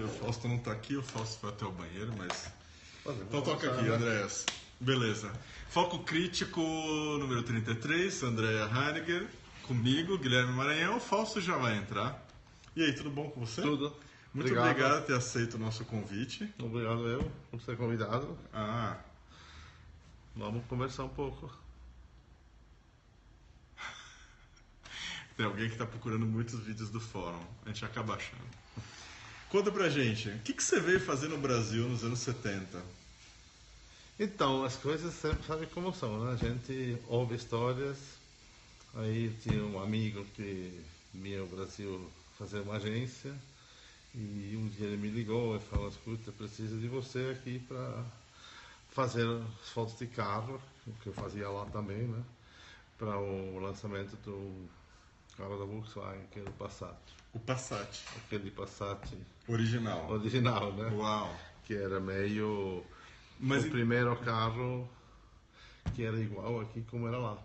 o Fausto não tá aqui, o Fausto foi até o banheiro, mas... Então toca aqui, Andréas. Beleza. Foco Crítico número 33, Andréa Heiniger, comigo, Guilherme Maranhão. O Fausto já vai entrar. E aí, tudo bom com você? Tudo. Muito obrigado por ter aceito o nosso convite. Obrigado eu por ser convidado. Ah. Vamos conversar um pouco. Tem alguém que está procurando muitos vídeos do fórum. A gente acaba achando. Conta pra gente, o que você veio fazer no Brasil nos anos 70? Então, as coisas sempre sabe como são, né? A gente ouve histórias. Aí tinha um amigo que vinha ao Brasil fazer uma agência. E um dia ele me ligou e falou: escuta, preciso de você aqui para fazer as fotos de carro, que eu fazia lá também, né? Para o lançamento do carro da Volkswagen, que era o Passat. O Passat. Aquele Passat original, né? Uau! Que era meio o primeiro carro que era igual aqui como era lá.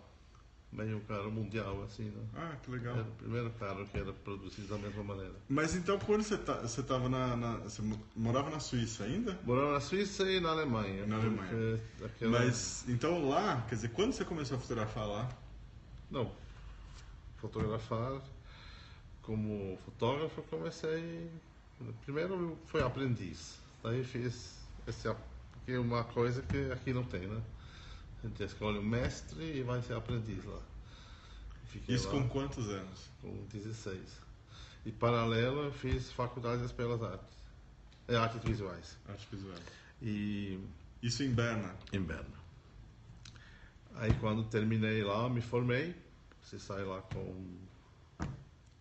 Meio um carro mundial, assim, né? Ah, que legal. Era o primeiro carro que era produzido da mesma maneira. Mas então, quando você estava você morava na Suíça ainda? Morava na Suíça e na Alemanha. Na Alemanha. Mas, então lá, quer dizer, quando você começou a fotografar lá? Não. Fotografar, como fotógrafo, comecei... Primeiro foi aprendiz. Daí fiz porque é uma coisa que aqui não tem, né? A gente escolhe um mestre e vai ser aprendiz lá. Isso lá, com quantos anos? Com 16. E paralelo eu fiz faculdade das Belas Artes. Artes Visuais. Artes Visuais. E... Isso em Berna? Em Berna. Aí quando terminei lá, me formei. Você sai lá com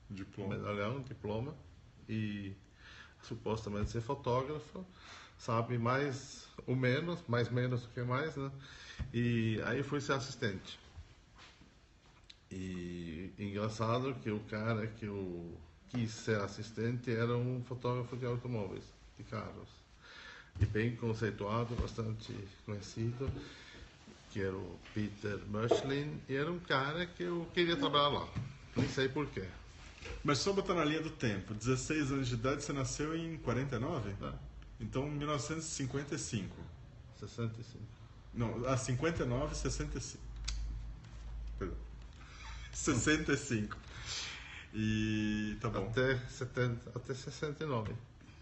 diploma. Medalhão, diploma. E supostamente ser fotógrafo. Sabe mais ou menos, mais menos do que mais, né? E aí fui ser assistente. E engraçado que o cara que eu quis ser assistente era um fotógrafo de automóveis, de carros. E bem conceituado, bastante conhecido, que era o Peter Michelin. E era um cara que eu queria trabalhar lá. Nem sei porquê. Mas só botar na linha do tempo. 16 anos de idade, você nasceu em 49? Então, 1955. 65. Não, 59, 65. Perdão. 65. E tá bom. Até 69.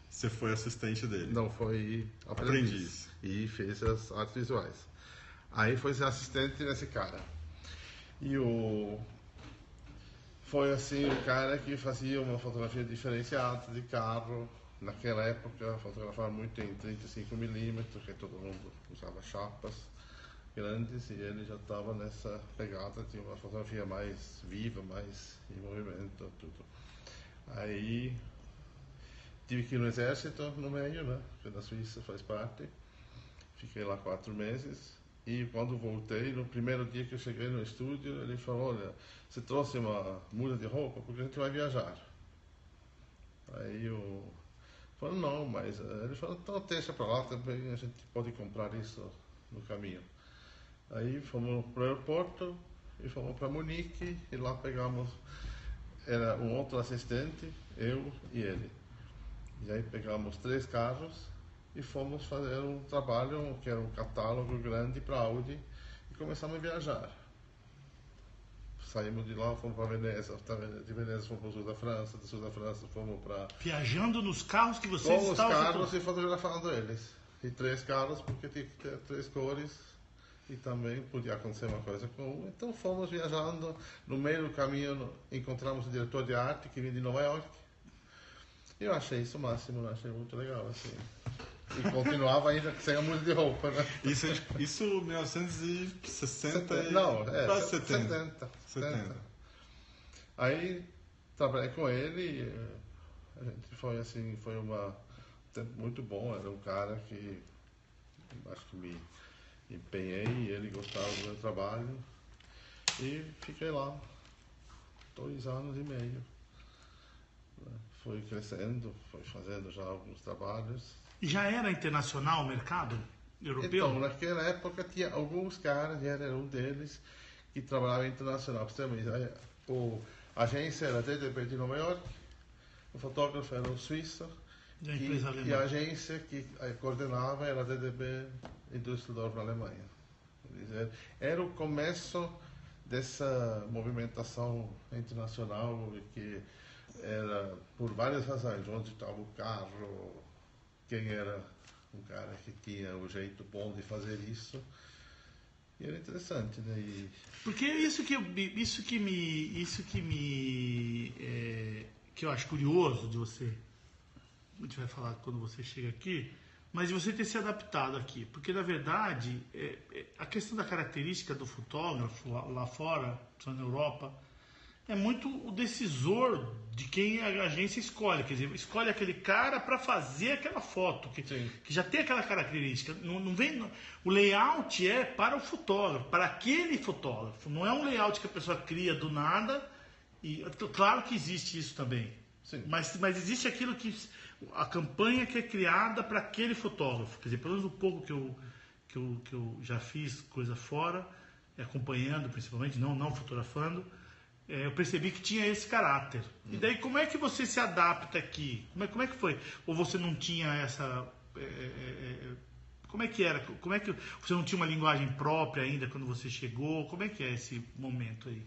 Você foi assistente dele? Não, foi aprendiz. E fez as artes visuais. Aí foi ser assistente desse cara. E foi assim o cara que fazia uma fotografia diferenciada de carro. Naquela época, fotografava muito em 35mm, que todo mundo usava chapas grandes, e ele já estava nessa pegada de uma fotografia mais viva, mais em movimento, tudo. Aí tive que ir no exército no meio, né? Que na Suíça faz parte. Fiquei lá 4 meses. E quando voltei, no primeiro dia que eu cheguei no estúdio, ele falou: olha, você trouxe uma muda de roupa porque a gente vai viajar. Aí eu falei: não, mas ele falou: então deixa pra lá, também a gente pode comprar isso no caminho. Aí fomos pro aeroporto e fomos para Munique, e lá pegamos, era um outro assistente, eu e ele. E aí pegamos 3 carros e fomos fazer um trabalho que era um catálogo grande para Audi, e começamos a viajar. Saímos de lá, fomos para Veneza, de Veneza fomos para o sul da França, do sul da França fomos para... Viajando nos carros que vocês estavam... Com os carros e fotografando eles. E 3 carros, porque tinha que ter 3 cores, e também podia acontecer uma coisa com um. Então fomos viajando, no meio do caminho encontramos o diretor de arte que vinha de Nova York. E eu achei isso o máximo, achei muito legal, assim. E continuava ainda sem a muda de roupa, né? Isso 1960 não, quase 70. Aí trabalhei com ele e a gente foi assim, foi um tempo muito bom. Era um cara que acho que me empenhei e ele gostava do meu trabalho. E fiquei lá 2 anos e meio. Foi crescendo, foi fazendo já alguns trabalhos. E já era internacional o mercado europeu? Então, naquela época tinha alguns caras, e era um deles, que trabalhava internacional. A agência era DDB de Nova York, o fotógrafo era um suíço, E a agência que coordenava era a DDB em Düsseldorf, na Alemanha. Era o começo dessa movimentação internacional que era por várias razões, onde estava o carro, quem era um cara que tinha o jeito bom de fazer isso. E era interessante, né? Porque que eu acho curioso de você, a gente vai falar quando você chega aqui, mas de você ter se adaptado aqui, porque na verdade a questão da característica do fotógrafo lá fora, na Europa, é muito o decisor de quem a agência escolhe, quer dizer, escolhe aquele cara para fazer aquela foto, que já tem aquela característica. Não vem, o layout é para o fotógrafo, para aquele fotógrafo, não é um layout que a pessoa cria do nada. E claro que existe isso também, mas existe aquilo que a campanha que é criada para aquele fotógrafo, quer dizer, pelo menos o pouco que eu já fiz coisa fora, acompanhando principalmente, não fotografando. Eu percebi que tinha esse caráter. E daí, como é que você se adapta aqui? Como é que foi? Ou você não tinha essa... como é que era? Como é que você não tinha uma linguagem própria ainda quando você chegou? Como é que é esse momento aí?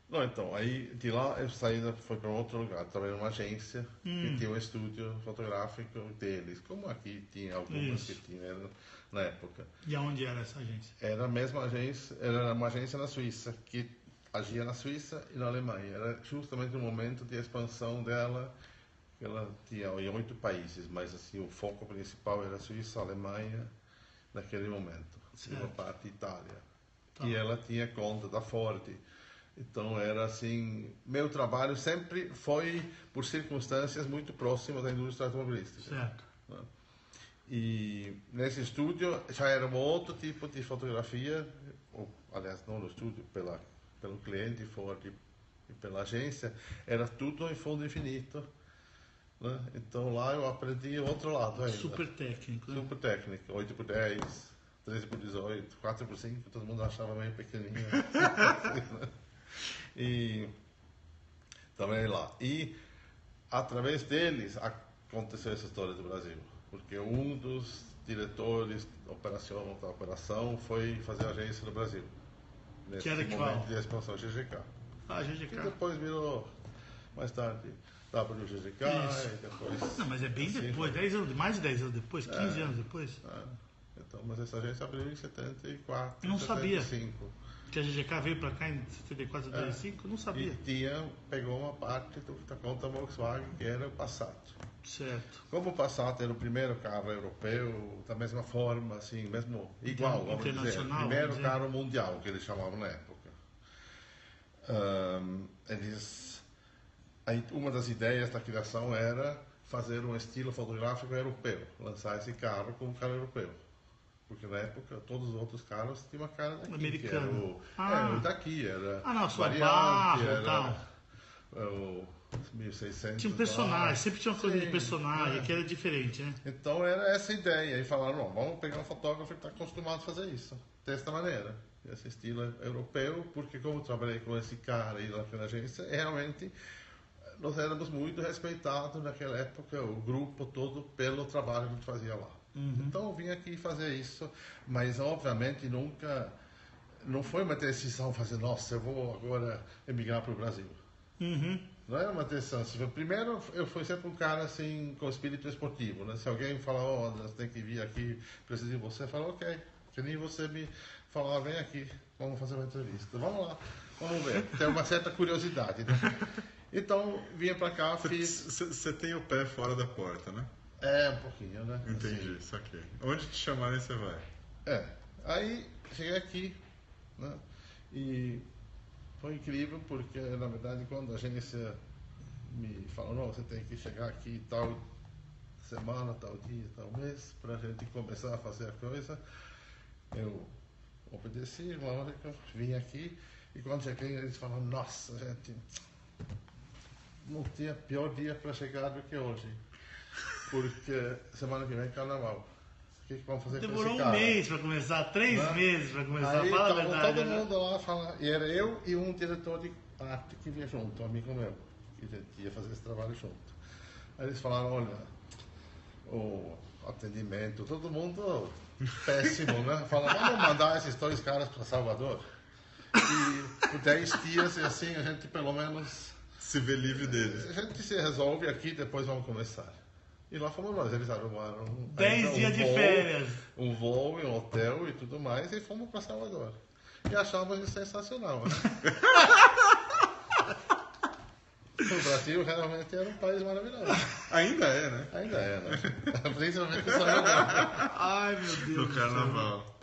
Não, então, aí de lá eu saí, foi para outro lugar, trabalhei numa agência que tinha um estúdio fotográfico deles, como aqui tinha algumas que tinha na época. E aonde era essa agência? Era a mesma agência, era uma agência na Suíça, que agia na Suíça e na Alemanha. Era justamente o momento de expansão dela, que ela tinha em 8 países, mas assim, o foco principal era a Suíça, a Alemanha, naquele momento, e uma parte Itália. Tá. E ela tinha conta da Ford. Então era assim, meu trabalho sempre foi, por circunstâncias, muito próximo da indústria automobilística. Certo. Né? E nesse estúdio já era um outro tipo de fotografia, ou, aliás, não no estúdio, pelo cliente Ford e pela agência, era tudo em fundo infinito. Né? Então lá eu aprendi o outro lado ainda. Super técnico. Super técnico, 8x10, 13x18, 4x5, todo mundo achava meio pequenininho. E também lá. E através deles aconteceu essa história do Brasil, porque um dos diretores da operação foi fazer agência no Brasil. Nesse que era momento de expansão GGK. GGK. E depois virou, mais tarde, WGGK. E depois, não, mas é bem assim, depois, 10 anos, mais de 10 anos depois, 15 anos depois. Então, mas essa agência abriu em 74, não 75. Sabia que a GGK veio para cá em 74, 75, não sabia. E pegou uma parte da conta Volkswagen, que era o Passat. Certo. Como o Passat era o primeiro carro europeu, da mesma forma, assim, mesmo igual, vamos dizer, primeiro carro mundial, que eles chamavam na época. Uma das ideias da criação era fazer um estilo fotográfico europeu, lançar esse carro como um carro europeu. Porque na época todos os outros carros tinham uma cara daqui. Americano. Era o daqui, era variante, era o 1600. Tinha um personagem, sempre tinha uma coisa de personagem, que era diferente, né? Então era essa ideia. E falaram, não, vamos pegar um fotógrafo que está acostumado a fazer isso, desta maneira. Esse estilo europeu, porque como eu trabalhei com esse cara aí naquela agência, realmente nós éramos muito respeitados naquela época, o grupo todo, pelo trabalho que a gente fazia lá. Então eu vim aqui fazer isso, mas obviamente não foi uma decisão fazer, nossa, eu vou agora emigrar para o Brasil. Não era uma decisão. Primeiro, eu fui sempre um cara assim, com espírito esportivo. Né? Se alguém falar, você tem que vir aqui, preciso de você, eu falo, ok. Que nem você me falar, vem aqui, vamos fazer uma entrevista. Vamos lá, vamos ver. Tem uma certa curiosidade. Né? Então, vinha para cá, fiz... Você tem o pé fora da porta, né? Um pouquinho, né? Entendi, assim. Saquei. Onde te chamarem, você vai. Aí, cheguei aqui, né? E foi incrível, porque, na verdade, quando a agência me falou, não, você tem que chegar aqui tal semana, tal dia, tal mês, para a gente começar a fazer a coisa, eu obedeci, lógico, vim aqui, e quando cheguei, eles falaram, nossa, gente, não tinha pior dia para chegar do que hoje. Porque semana que vem é carnaval. O que vamos fazer Demorou com esse cara? Um mês para começar, 3 meses para começar. Aí, fala a verdade. Todo mundo lá fala. E era eu e um diretor de arte que vinha junto, um amigo meu, que ia fazer esse trabalho junto. Aí eles falaram, olha, o atendimento, todo mundo péssimo, né? Fala, vamos mandar esses 2 caras para Salvador. E por 10 dias, e assim, a gente pelo menos... Se vê livre deles. A gente se resolve aqui, depois vamos começar. E lá fomos nós, eles arrumaram 10 dias de férias. Um voo, um hotel e tudo mais, e fomos para Salvador. E achamos isso sensacional, né? O Brasil realmente era um país maravilhoso. Ainda é, né? Ainda é, né? Principalmente em Salvador. Ai, meu Deus. No carnaval.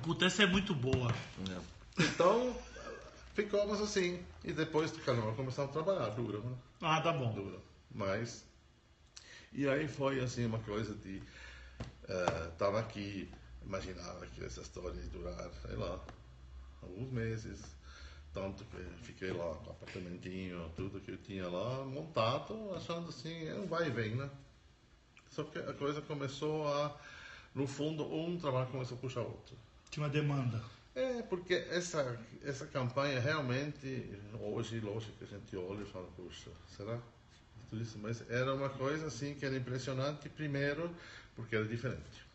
Puta, essa é muito boa. Então, ficamos assim. E depois do carnaval começamos a trabalhar duro, né? Ah, tá bom. Duro. Mas... E aí foi assim uma coisa de... Estava aqui, imaginava que essa história ia durar, sei lá, alguns meses. Tanto que fiquei lá com o apartamentinho, tudo que eu tinha lá montado, achando assim, um vai e vem, né? Só que a coisa começou a... No fundo, um trabalho começou a puxar outro. Tinha uma demanda. Porque essa campanha realmente, hoje, lógico que a gente olha e fala, puxa, será? Tudo isso, mas era uma coisa assim que era impressionante, primeiro, porque era diferente.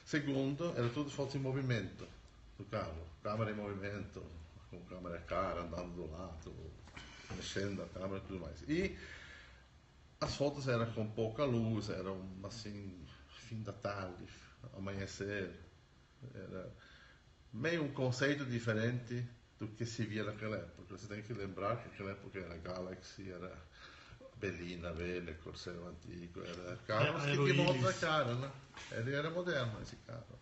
Segundo, era tudo fotos em movimento do carro, câmera em movimento, com câmera cara, andando do lado, mexendo a câmera e tudo mais. E as fotos eram com pouca luz, eram assim, fim da tarde, amanhecer, era meio um conceito diferente do que se via naquela época. Você tem que lembrar que naquela época era Galaxy, era Bellina velha, Corsair antigo, era carros que tinham outra cara, né? Ele era moderno, esse carro.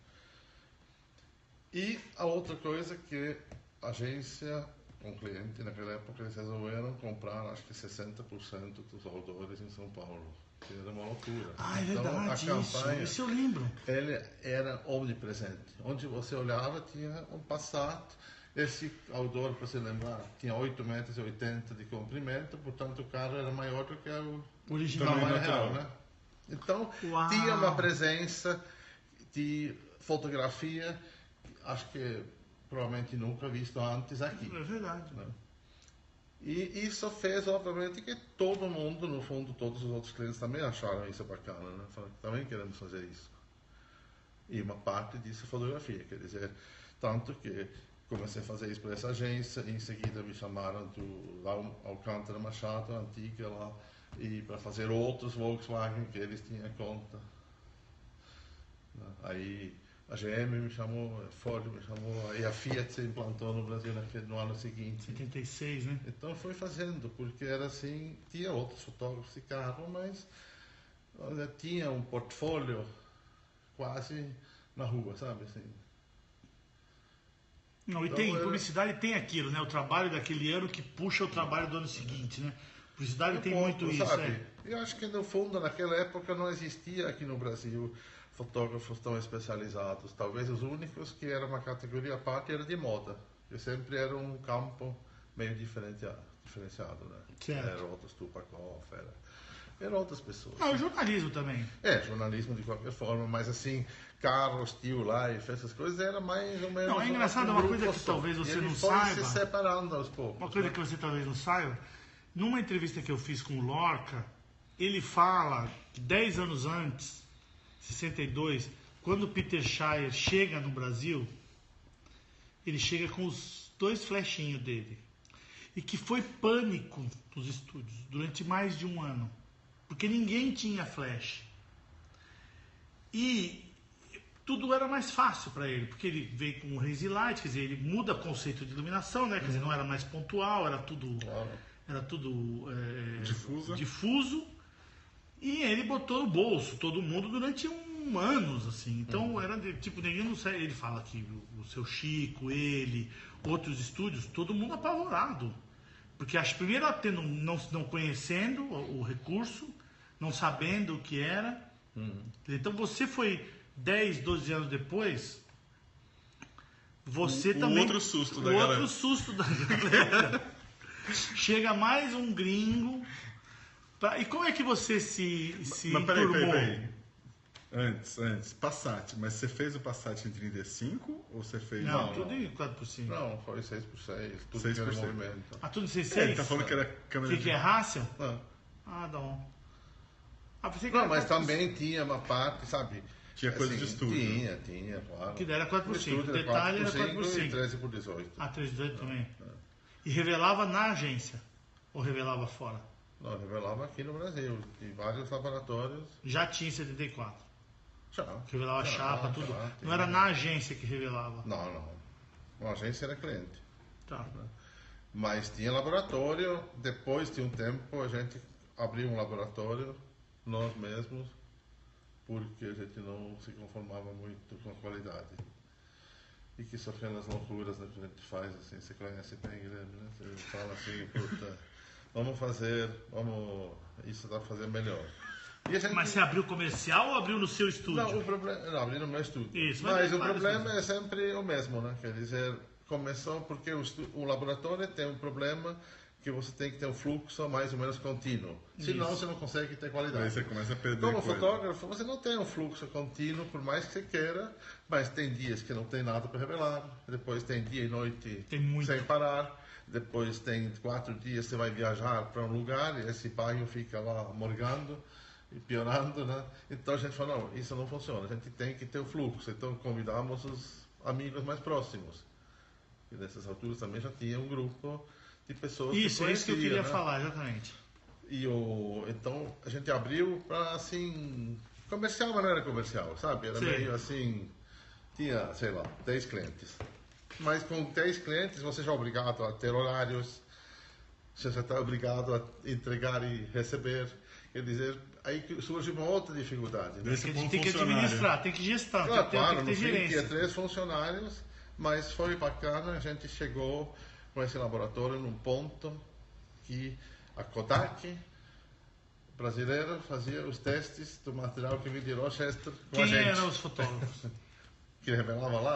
E a outra coisa que a agência, com cliente, naquela época eles resolveram comprar, acho que 60% dos outdoors em São Paulo. Que era uma loucura. Ah, é então, verdade, a campanha, isso eu lembro. ele era omnipresente. Onde você olhava, tinha um Passat. Esse outdoor, para você lembrar, tinha 8,80 metros de comprimento, portanto o carro era maior do que o Original, tamanho real, né? Então, Uau. tinha uma presença de fotografia, acho que provavelmente nunca visto antes aqui. É verdade. Né? E isso fez, obviamente, que todo mundo, no fundo, todos os outros clientes também acharam isso bacana, né? Falaram, também queremos fazer isso. E uma parte disso é fotografia, quer dizer, tanto que comecei a fazer isso para essa agência, e em seguida me chamaram do Alcântara Machado, antiga lá, e para fazer outros Volkswagen que eles tinham conta. Aí a GM me chamou, a Ford me chamou, e a Fiat se implantou no Brasil no ano seguinte. 76, né? Então foi fazendo, porque era assim, tinha outros fotógrafos de carro, mas olha, tinha um portfólio quase na rua, sabe? Assim. Não, e Então, publicidade tem aquilo, né? O trabalho daquele ano que puxa o trabalho do ano seguinte, né? Publicidade tem muito isso, sabe? Eu acho que no fundo, naquela época, não existia aqui no Brasil fotógrafos tão especializados. Talvez os únicos que era uma categoria à parte era de moda. Que sempre era um campo meio diferenciado, né? Certo. Era outros Tupacov, eram outras pessoas. Não, o jornalismo também. Jornalismo de qualquer forma, mas assim, carros, still life, essas coisas, era mais ou menos... Não, é engraçado, uma coisa que talvez você não saiba... Ele foi se separando aos poucos. Uma coisa que você talvez não saiba, numa entrevista que eu fiz com o Lorca, ele fala que 10 anos antes, 62, quando o Peter Shire chega no Brasil, ele chega com os 2 flechinhos dele. E que foi pânico nos estúdios durante mais de um ano. Porque ninguém tinha flash. E tudo era mais fácil para ele, porque ele veio com o Hazy Light, quer dizer, ele muda o conceito de iluminação, né? Quer dizer, não era mais pontual, era tudo difuso. E ele botou no bolso todo mundo durante anos, assim. Então era tipo, ninguém não sabe. Ele fala que o seu Chico, ele, outros estúdios, todo mundo apavorado. Porque acho primeiro não conhecendo o recurso, não sabendo o que era. Então você foi 10, 12 anos depois, você também... Outro susto da galera. Outro susto da galera. Chega mais um gringo. E como é que você se Mas peraí. Antes, Passat. Mas você fez o Passat em 35 ou você fez... Não, tudo em 4x5. Não, foi 6x6, tudo 6 que era por 6. movimento. Ah, tudo em 6x6? Ele tá falando que era câmera Que é Hassel? Não. Ah, não. Ah, pensei que Não, era mas 4x5. também tinha uma parte, sabe? Tinha coisa de estúdio. Tinha, claro. Que era 4x5. O Estúdio detalhe era 4x5 e 4x5. 13x18. Ah, 318 também. E revelava na agência? Ou revelava fora? Não, revelava aqui no Brasil, em vários laboratórios. Já tinha em 74. Já. Revelava Já, chapa, tudo. já, Não era na agência que revelava. Não. A agência era cliente. Tá. Mas tinha laboratório, depois de um tempo a gente abriu um laboratório, nós mesmos, porque a gente não se conformava muito com a qualidade. E que são aquelas loucuras, né, que a gente faz, assim, você conhece bem, Guilherme, né? Você fala assim, puta, isso dá pra fazer melhor. E a gente... Mas você abriu comercial ou abriu no seu estúdio? Não, abri no meu estúdio. Isso, mas o problema é sempre o mesmo, né? Quer dizer, começou porque o laboratório tem um problema que você tem que ter um fluxo mais ou menos contínuo. Senão você não consegue ter qualidade. Aí você começa a perder Como coisa. fotógrafo, você não tem um fluxo contínuo, por mais que você queira, mas tem dias que não tem nada para revelar, depois tem dia e noite sem parar, depois tem 4 dias que você vai viajar para um lugar e esse bairro fica lá morgando e piorando, né? Então a gente falou, não, isso não funciona, a gente tem que ter o fluxo, então convidamos os amigos mais próximos. E nessas alturas também já tinha um grupo de pessoas isso, que é isso que eu queria né? falar, exatamente. Então a gente abriu para assim, comercial, mas não era comercial, sabe? Era meio assim, tinha, sei lá, 10 clientes. Mas com 10 clientes você já é obrigado a ter horários, você já está obrigado a entregar e receber. Quer dizer, aí surge uma outra dificuldade. Né? A gente tem que administrar, tem que gestar, claro, tem que ter gerência. Tinha 3 funcionários, mas foi bacana, a gente chegou com esse laboratório num ponto que a Kodak brasileira fazia os testes do material que vinha de Rochester com a gente. Quem eram os fotógrafos? Que revelava lá.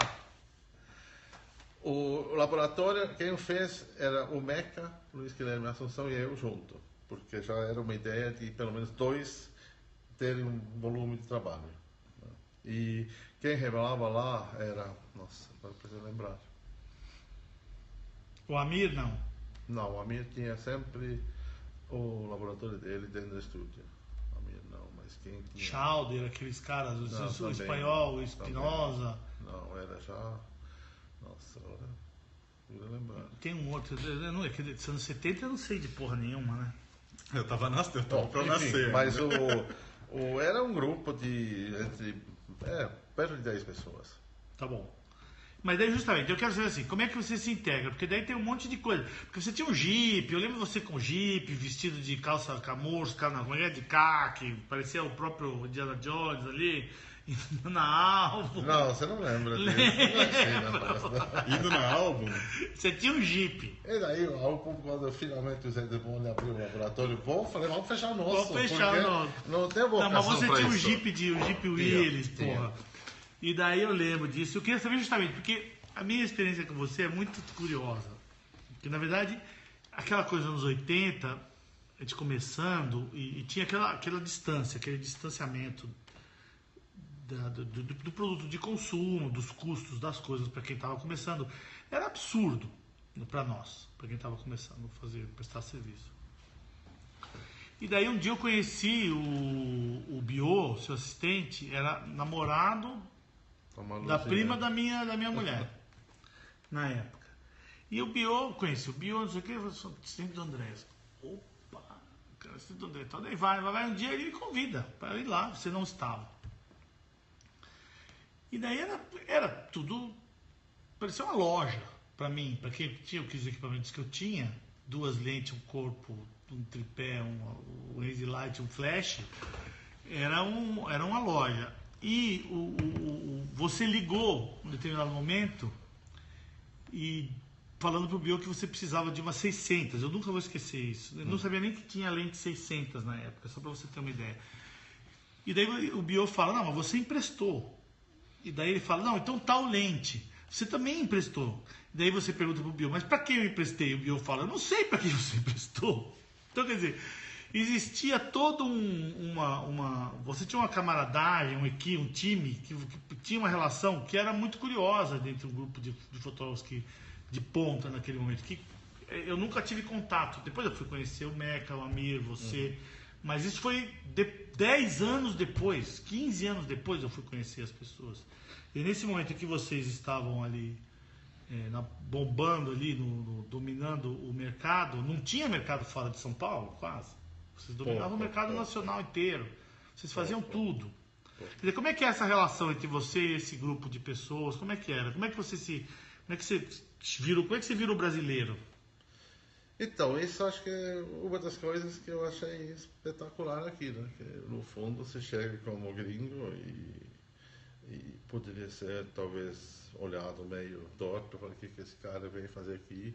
O laboratório, quem o fez era o Meca, Luiz Guilherme Assunção e eu junto, porque já era uma ideia de pelo menos 2 terem um volume de trabalho. E quem revelava lá era, nossa, agora preciso lembrar. O Amir, não? Não, o Amir tinha sempre o laboratório dele dentro do estúdio. O Amir não, mas quem tinha... Chalder, aqueles caras, o espanhol, o Espinosa. Não, era já... Nossa, agora... Não lembrar. Tem um outro, não é que dos anos 70 eu não sei de porra nenhuma, né? Eu tava pra nascer. Mas era um grupo de perto de 10 pessoas. Tá bom. Mas daí justamente, eu quero saber assim, como é que você se integra? Porque daí tem um monte de coisa. Porque você tinha um Jeep, eu lembro você com Jeep, vestido de calça camurça, de caque, parecia o próprio Indiana Jones ali, indo na Álbum. Não, você não lembra disso. Indo na Álbum? Você tinha um Jeep. E daí o Álbum, quando finalmente o Zé Demônio abriu o laboratório, falei, vamos fechar o nosso. Vamos fechar o nosso. Não tem vocação. Não, mas você tinha um isso. Jeep Willys, porra. E daí eu lembro disso. Eu queria saber justamente, porque a minha experiência com você é muito curiosa. Porque, na verdade, aquela coisa nos 80, a gente começando, e tinha aquela distância, aquele distanciamento do produto de consumo, dos custos das coisas para quem estava começando. Era absurdo para nós, para quem estava começando a prestar serviço. E daí um dia eu conheci o Biô, seu assistente, era namorado da prima da minha mulher, na época. E o Biô, conheci o Biô, não sei o que, eu sou assistente do André. Opa, cara, assistente do André. Então daí vai um dia ele me convida para ir lá, você não estava. E daí era tudo, parecia uma loja para mim, para quem tinha os equipamentos que eu tinha, 2 lentes, um corpo, um tripé, um laser light, um flash, era uma loja. E você ligou em um determinado momento e falando pro Biô que você precisava de umas 600. Eu nunca vou esquecer isso. Eu não sabia nem que tinha lente 600 na época, só para você ter uma ideia. E daí o Biô fala, não, mas você emprestou. E daí ele fala, não, então tal lente. Você também emprestou. E daí você pergunta pro Biô, mas para quem eu emprestei? O Biô fala, eu não sei para quem você emprestou. Então, quer dizer, existia todo você tinha uma camaradagem, um time que tinha uma relação que era muito curiosa dentro de um grupo de fotógrafos de ponta naquele momento, que eu nunca tive contato. Depois eu fui conhecer o Meca, o Amir, você, Mas isso foi 10 anos depois, 15 anos depois eu fui conhecer as pessoas. E nesse momento que vocês estavam ali bombando ali, dominando o mercado, não tinha mercado fora de São Paulo, quase. Vocês dominavam o mercado nacional inteiro. Vocês faziam tudo. Quer dizer, como é que é essa relação entre você e esse grupo de pessoas? Como é que era? Como é que você virou brasileiro? Então, isso acho que é uma das coisas que eu achei espetacular aqui, né? Que no fundo você chega como gringo e poderia ser talvez olhado meio torto, para o que esse cara vem fazer aqui,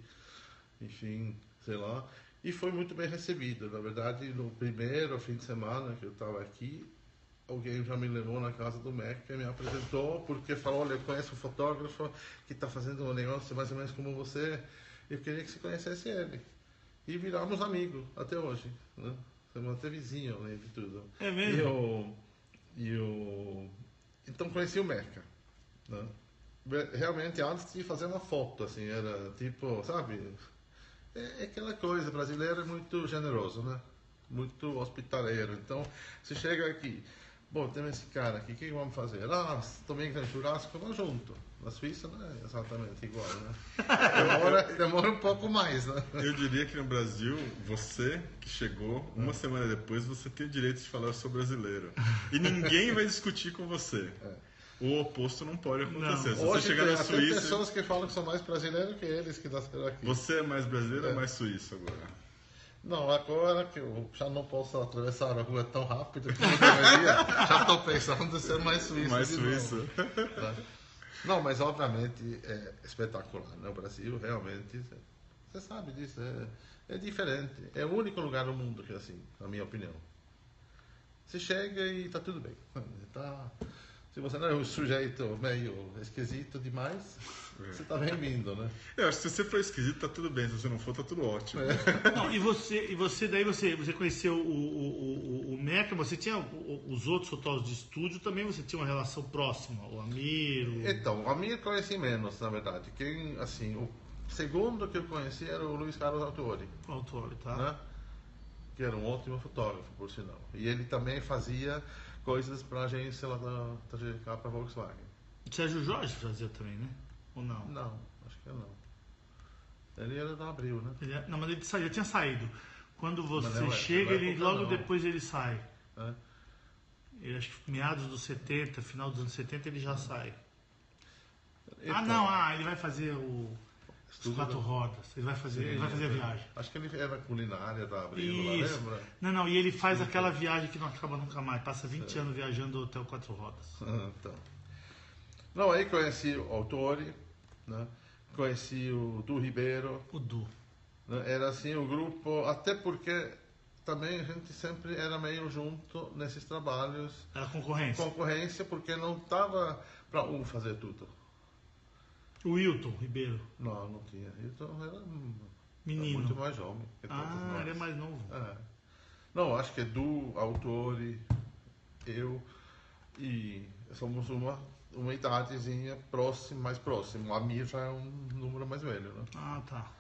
enfim, sei lá. E foi muito bem recebido. Na verdade, no primeiro fim de semana que eu estava aqui, alguém já me levou na casa do Meca e me apresentou, porque falou, olha, eu conheço um fotógrafo que está fazendo um negócio mais ou menos como você, eu queria que você conhecesse ele. E viramos amigos até hoje, né? Somos até vizinhos, além de tudo. É mesmo? Então conheci o Meca, né? Realmente, antes de fazer uma foto, assim, era tipo, sabe? É aquela coisa, brasileiro é muito generoso, né? Muito hospitaleiro. Então, você chega aqui, bom, tem esse cara aqui, o que vamos fazer? Também tem churrasco, vamos junto. Na Suíça não é exatamente igual, né? Demora um pouco mais, né? Eu diria que no Brasil, você que chegou, uma semana depois, você tem o direito de falar, eu sou brasileiro. E ninguém vai discutir com você. O oposto não pode acontecer. Se você chegar na Suíça... Tem pessoas que falam que são mais brasileiros que eles que nasceram aqui. Você é mais brasileiro ou mais suíço agora? Não, agora que eu já não posso atravessar a rua tão rápido que eu deveria, já estou pensando em ser mais suíço. Mais suíço. Não, mas obviamente é espetacular, né? O Brasil realmente, você sabe disso, é diferente. É o único lugar no mundo que é assim, na minha opinião. Você chega e está tudo bem. Se você não é um sujeito meio esquisito demais, você está bem-vindo, né? Eu acho que se você for esquisito, tá tudo bem. Se você não for, tá tudo ótimo. Não, e você daí você conheceu o Meca, você tinha os outros fotógrafos de estúdio também, você tinha uma relação próxima, o Amir... Então, o Amir conheci menos, na verdade. Quem, assim, o segundo que eu conheci era o Luiz Carlos Autori. Autori, tá? Né? Que era um ótimo fotógrafo, por sinal. E ele também fazia coisas para a agência lá da GK para Volkswagen. O Sérgio Jorge fazia também, né? Ou não? Não, acho que não. Ele era da Abril, né? Não, mas ele já tinha saído. Quando você não chega, ele logo não. depois ele sai. É. Eu acho que meados dos 70, final dos anos 70, ele já sai. Então, ele vai fazer os 4 rodas. Ele vai fazer a viagem. Acho que ele era culinária da Abril, lá, lembra? Não, e ele faz aquela viagem que não acaba nunca mais. Passa 20 anos viajando até o 4 rodas. Então. Não, aí conheci o Autori, né? Conheci o Du Ribeiro. O Du. Né? Era assim o grupo, até porque também a gente sempre era meio junto nesses trabalhos. Era concorrência. Concorrência, porque não estava para um fazer tudo. O Wilton Ribeiro. Não tinha. Então era menino. Muito mais jovem. Ele é mais novo. Não, acho que é Du, Autori, eu e somos uma idadezinha mais próxima. O Amir já é um número mais velho, né? Tá.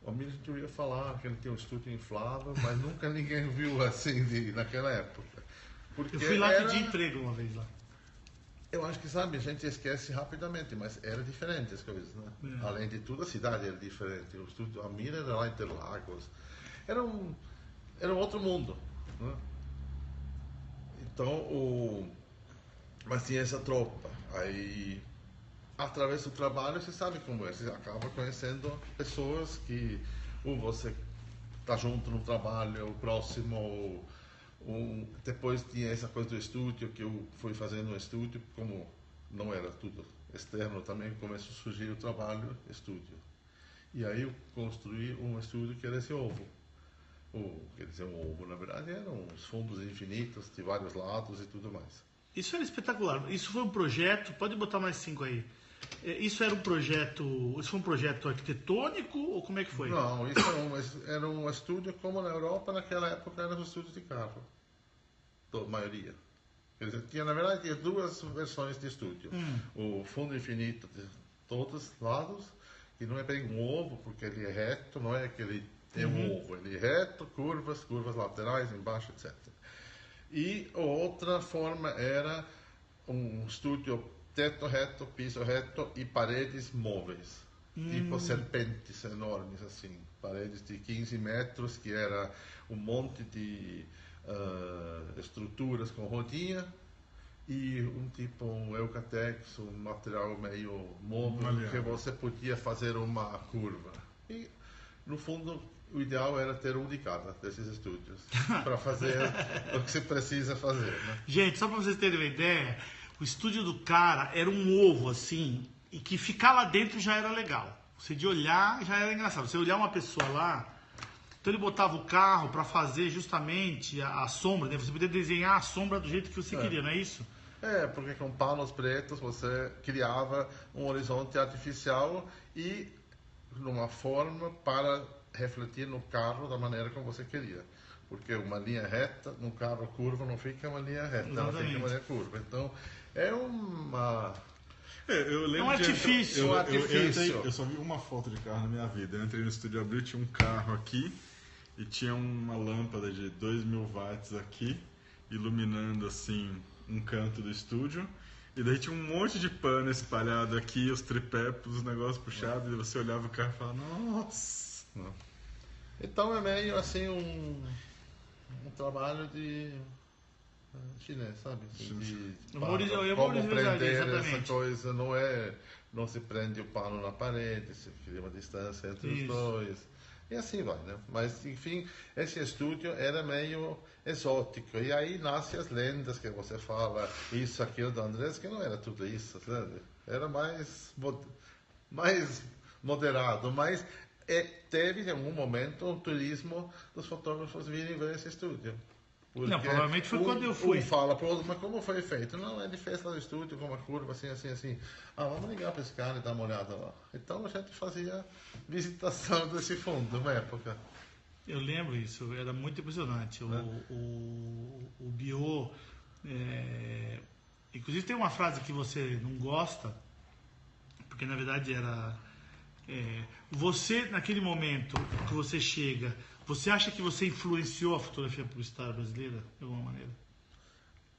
O Amir a gente ia falar que ele tem um estúdio inflável, mas nunca ninguém viu assim naquela época. Porque eu fui lá pedir emprego uma vez lá. Eu acho que, sabe, a gente esquece rapidamente, mas era diferente as coisas, né? Além de tudo, a cidade era diferente. O estúdio Amir era lá em Interlagos. Era um outro mundo, né? Então, mas tinha essa tropa. Aí, através do trabalho, você sabe como é. Você acaba conhecendo pessoas que você tá junto no trabalho, o próximo... depois tinha essa coisa do estúdio, que eu fui fazendo um estúdio, como não era tudo externo, também começou a surgir o trabalho estúdio. E aí eu construí um estúdio que era esse ovo. Quer dizer, um ovo, na verdade, eram uns fundos infinitos, de vários lados e tudo mais. Isso era espetacular. Isso foi um projeto, pode botar mais 5 aí. Isso foi um projeto arquitetônico ou como é que foi? Não, isso era um estúdio como na Europa, naquela época era um estúdio de carro. A maioria. Quer dizer, na verdade tinha 2 versões de estúdio. O fundo infinito de todos os lados, que não é bem um ovo, porque ele é reto, não é aquele É um ovo, ele é reto, curvas laterais, embaixo, etc. E a outra forma era um estúdio teto reto, piso reto e paredes móveis. Tipo serpentes enormes, assim. Paredes de 15 metros, que era um monte de estruturas com rodinha. E um Eucatex, um material meio móvel, que você podia fazer uma curva. E, no fundo, o ideal era ter um de cada desses estúdios, para fazer o que se precisa fazer. Né? Gente, só para vocês terem uma ideia, o estúdio do cara era um ovo, assim, e que ficar lá dentro já era legal. Você de olhar já era engraçado. Você olhar uma pessoa lá, então ele botava o carro para fazer justamente a sombra, né? Você podia desenhar a sombra do jeito que você queria, não é isso? Porque com panos pretos você criava um horizonte artificial e numa forma para refletir no carro da maneira como você queria. Porque uma linha reta, num carro curvo, não fica uma linha reta, ela fica uma linha curva. Então, é uma... eu lembro É um artifício. Eu só vi uma foto de carro na minha vida. Eu entrei no estúdio Abril, tinha um carro aqui e tinha uma lâmpada de 2.000 watts aqui, iluminando assim um canto do estúdio. E daí tinha um monte de pano espalhado aqui, os tripés, os negócios puxados, e você olhava o carro e falava, nossa! Então é meio assim um trabalho de chinês, sabe? Assim, como prender essa coisa, não se prende o pano na parede, se cria uma distância entre os dois. E assim vai, né? Mas, enfim, esse estúdio era meio exótico. E aí nascem as lendas que você fala, isso, aquilo do Andrés, que não era tudo isso, sabe? Era mais moderado, mas teve em algum momento um turismo dos fotógrafos virem ver esse estúdio. Porque não, provavelmente foi quando eu fui. Fala pro outro, mas como foi feito? Não, ele fez lá no estúdio com uma curva assim, assim, assim. Vamos ligar para esse cara e dar uma olhada lá. Então a gente fazia visitação desse fundo na época. Eu lembro isso, era muito impressionante. O Bio... Inclusive tem uma frase que você não gosta, porque na verdade era... você, naquele momento que você chega... Você acha que você influenciou a fotografia publicitária brasileira, de alguma maneira?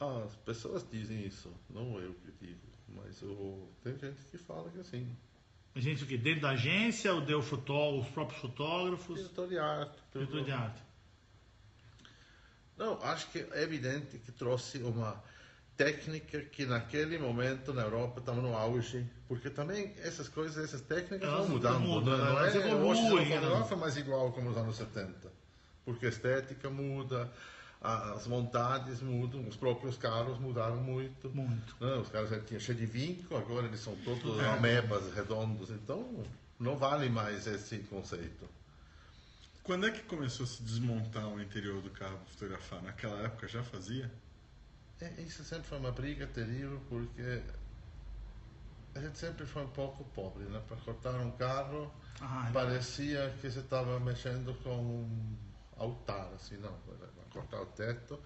As pessoas dizem isso, não eu que digo, mas tem gente que fala que sim. Gente o quê? Dentro da agência ou deu os próprios fotógrafos? Diretor de arte. Diretor de arte. Não, acho que é evidente que trouxe uma técnica que naquele momento na Europa estava no auge, porque também essas coisas, essas técnicas vão mudando, não é hoje o fotógrafo é mais igual como nos anos 70, porque a estética muda, as montagens mudam, os próprios carros mudaram muito. Não, os carros tinham cheio de vinco, agora eles são todos amebas redondos, então não vale mais esse conceito. Quando é que começou a se desmontar o interior do carro para fotografar? Naquela época já fazia? Isso sempre foi uma briga terrível, porque a gente sempre foi um pouco pobre, né? Para cortar um carro, parecia que você estava mexendo com um altar, assim, não, para cortar o teto.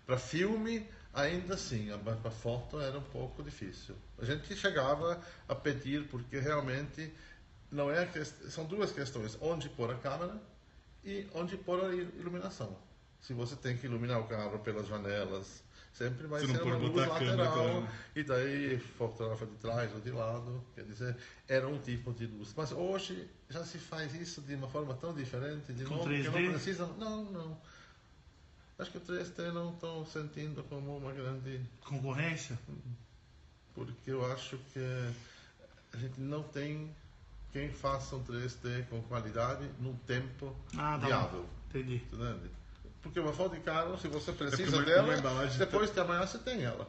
Para filme, ainda assim, mas para foto era um pouco difícil. A gente chegava a pedir, porque realmente não são duas questões, onde pôr a câmera e onde pôr a iluminação. Se você tem que iluminar o carro pelas janelas, sempre vai ser uma luz lateral, e daí fotografa de trás ou de lado, quer dizer, era um tipo de luz. Mas hoje já se faz isso de uma forma tão diferente, de novo, que não precisa... Não. Acho que o 3D não estou sentindo como uma grande... concorrência? Porque eu acho que a gente não tem quem faça um 3D com qualidade num tempo viável. Entendi. Entende? Porque uma foto de carro, se você precisa dela, depois de amanhã você tem ela.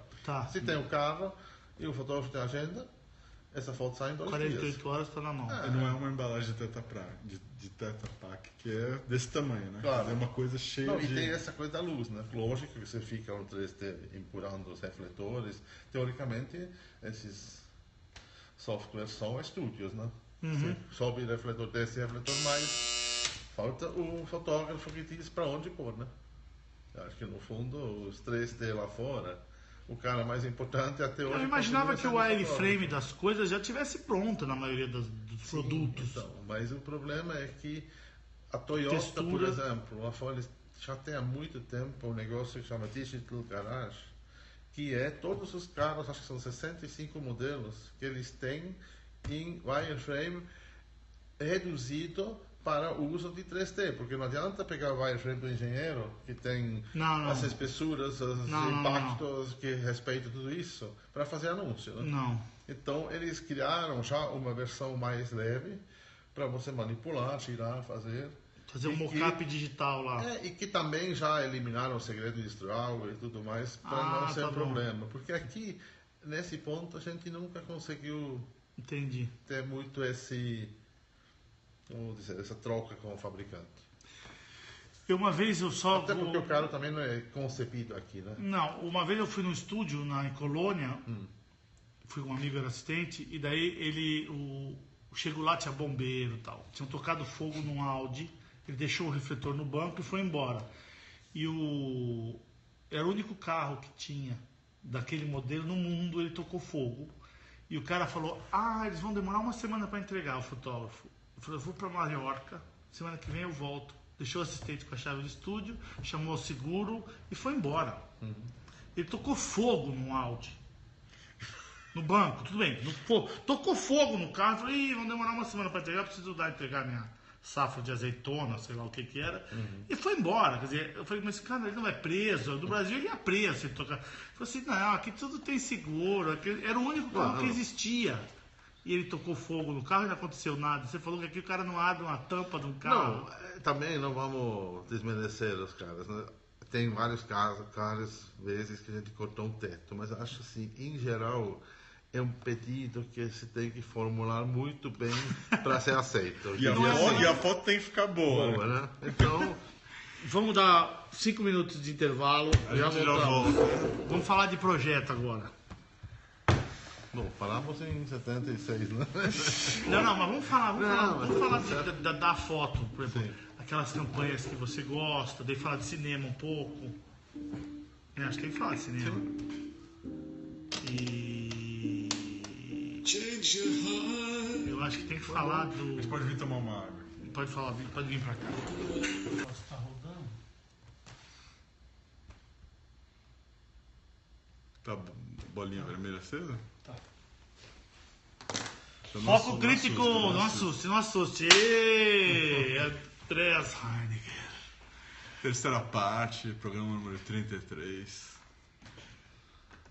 Se tem o carro e o fotógrafo tem a agenda, essa foto sai em 2 dias. 48 horas está na mão. Não é uma embalagem de Tetra Pak, que é desse tamanho, né? Claro. É uma coisa cheia de... E tem essa coisa da luz, né? Lógico que você fica no 3D empurrando os refletores. Teoricamente, esses softwares são estúdios, né? Você sobe o refletor, desce o refletor, mas... falta o fotógrafo que diz para onde pôr, né? Acho que no fundo os 3D lá fora, o cara mais importante até hoje... Eu imaginava que o wireframe das coisas já tivesse pronto na maioria dos produtos. Então, mas o problema é que A Toyota, textura. por exemplo, lá fora eles já tem há muito tempo um negócio que chama Digital Garage, que é todos os carros, acho que são 65 modelos, que eles têm em wireframe reduzido para o uso de 3D, porque não adianta pegar o wireframe do engenheiro, que tem as espessuras, os impactos, que respeita tudo isso, para fazer anúncio. Né? Não. Então, eles criaram já uma versão mais leve, para você manipular, tirar, fazer um mockup digital lá. E que também já eliminaram o segredo industrial e tudo mais, para não ser um problema. Porque aqui, nesse ponto, a gente nunca conseguiu ter muito essa troca com o fabricante. Uma vez eu só... Até porque o carro também não é concebido aqui, né? Não, uma vez eu fui num estúdio em Colônia, fui com um amigo, era assistente, e daí chegou lá, tinha bombeiro e tal. Tinham tocado fogo num Audi, ele deixou o refletor no banco e foi embora. Era o único carro que tinha daquele modelo no mundo, ele tocou fogo. E o cara falou, eles vão demorar uma semana para entregar, o fotógrafo. Eu falei, eu vou para Mallorca, semana que vem eu volto. Deixou o assistente com a chave do estúdio, chamou o seguro e foi embora. Ele tocou fogo no Audi. No banco, tudo bem. Tocou fogo no carro. Falei, vão demorar uma semana para entregar, preciso entregar minha safra de azeitona, sei lá o que era. E foi embora. Quer dizer, eu falei, mas esse cara ele não é preso. No Brasil ele ia preso. Ele falei assim, não, aqui tudo tem seguro. Era o único carro que existia. E ele tocou fogo no carro e não aconteceu nada. Você falou que aqui o cara não abre uma tampa de um carro. Não, também não vamos desmerecer os caras, né? Tem vários casos, várias vezes que a gente cortou um teto, mas acho assim, em geral, é um pedido que se tem que formular muito bem para ser aceito. E a foto tem que ficar boa, né? Então, vamos dar 5 minutos de intervalo. Já voltamos. Vamos falar de projeto agora. Bom, falamos em 76, né? Não, mas vamos falar da foto, por exemplo. Sim. Aquelas campanhas que você gosta, daí falar de cinema um pouco. Acho que tem que falar de cinema. Sim. Eu acho que tem que falar do... A gente pode vir tomar uma água. Pode vir pra cá. Posso estar rodando? Tá bolinha vermelha acesa? Tá. Foco crítico, não assuste. Andreas Heineken. Terceira parte, programa número 33.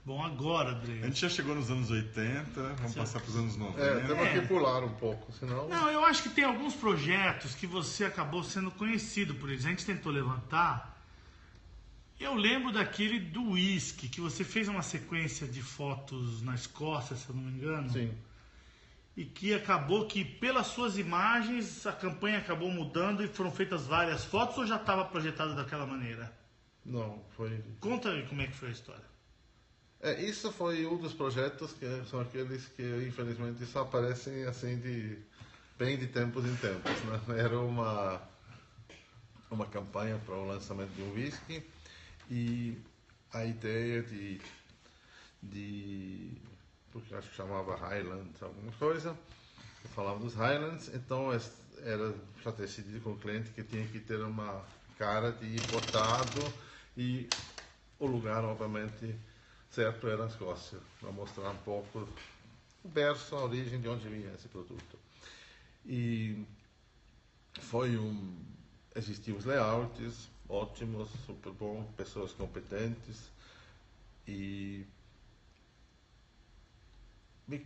Bom, agora, André. A gente já chegou nos anos 80, vamos passar para os anos 90. Temos que pular um pouco, senão... Não, eu acho que tem alguns projetos que você acabou sendo conhecido por eles. A gente tentou levantar. Eu lembro daquele do whisky, que você fez uma sequência de fotos na Escócia, se eu não me engano. Sim. E que acabou que, pelas suas imagens, a campanha acabou mudando e foram feitas várias fotos, ou já estava projetado daquela maneira? Não, foi... Conta aí como é que foi a história. Isso foi um dos projetos que são aqueles que, infelizmente, só aparecem assim bem de tempos em tempos, né? Era uma campanha para o lançamento de um whisky e a ideia porque acho que chamava Highlands, alguma coisa, eu falava dos Highlands, então era já decidido com o cliente que tinha que ter uma cara de importado e o lugar, obviamente, certo era a Escócia, para mostrar um pouco o berço, a origem de onde vinha esse produto. E existiam os layouts ótimos, super bom, pessoas competentes e me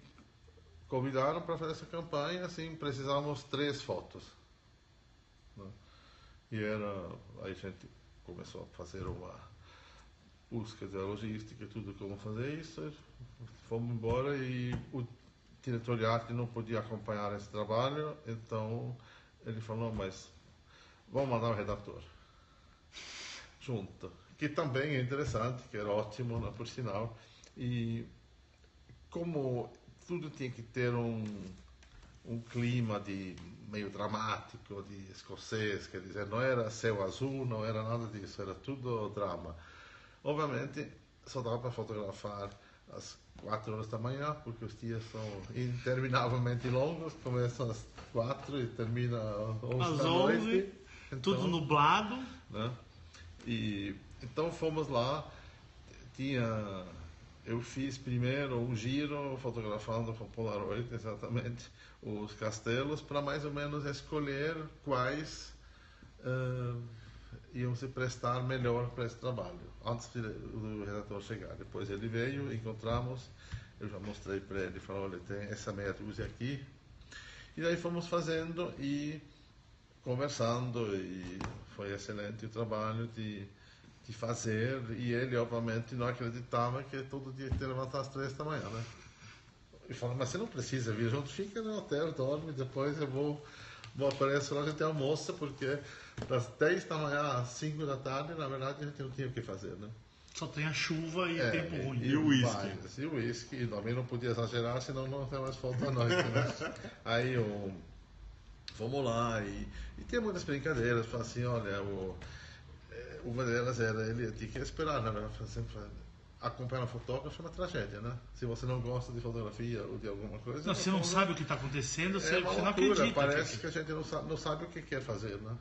convidaram para fazer essa campanha, assim, precisávamos 3 fotos. Né? Aí a gente começou a fazer uma busca da logística, tudo como fazer isso, fomos embora e o diretor de arte não podia acompanhar esse trabalho, então ele falou, mas vamos mandar o redator junto, que também é interessante, que era ótimo, né, por sinal, e como tudo tinha que ter um clima de meio dramático, de escocês, quer dizer, não era céu azul, não era nada disso, era tudo drama. Obviamente, só dava para fotografar às 4 horas da manhã, porque os dias são interminavelmente longos, começam às 4 e terminam às 11 da noite. Tudo nublado. Né? E então fomos lá, eu fiz primeiro um giro fotografando com Polaroid exatamente os castelos para mais ou menos escolher quais iam se prestar melhor para esse trabalho antes do redator chegar. Depois ele veio, encontramos, eu já mostrei para ele, falou, olha, tem essa meia dúzia aqui. E daí fomos fazendo e conversando, e foi excelente o trabalho de fazer, e ele obviamente não acreditava que todo dia tinha que levantar às 3 da manhã, né? E falou, mas você não precisa vir junto, fica no hotel, dorme, depois eu vou aparecer lá, a gente almoça, porque das 10 da manhã às 5 da tarde, na verdade, a gente não tinha o que fazer, né? Só tem a chuva e tempo ruim. E o uísque. E o uísque, e também não podia exagerar, senão não tem mais foto à noite, né? Aí fomos lá, e tinha muitas brincadeiras, falei assim, olha, uma delas era, ele tinha que esperar, né? Acompanhar um fotógrafo é uma tragédia, né? Se você não gosta de fotografia ou de alguma coisa... Não, você não sabe o que está acontecendo, você não loucura. acredita. Parece que a gente não sabe o que quer fazer, né?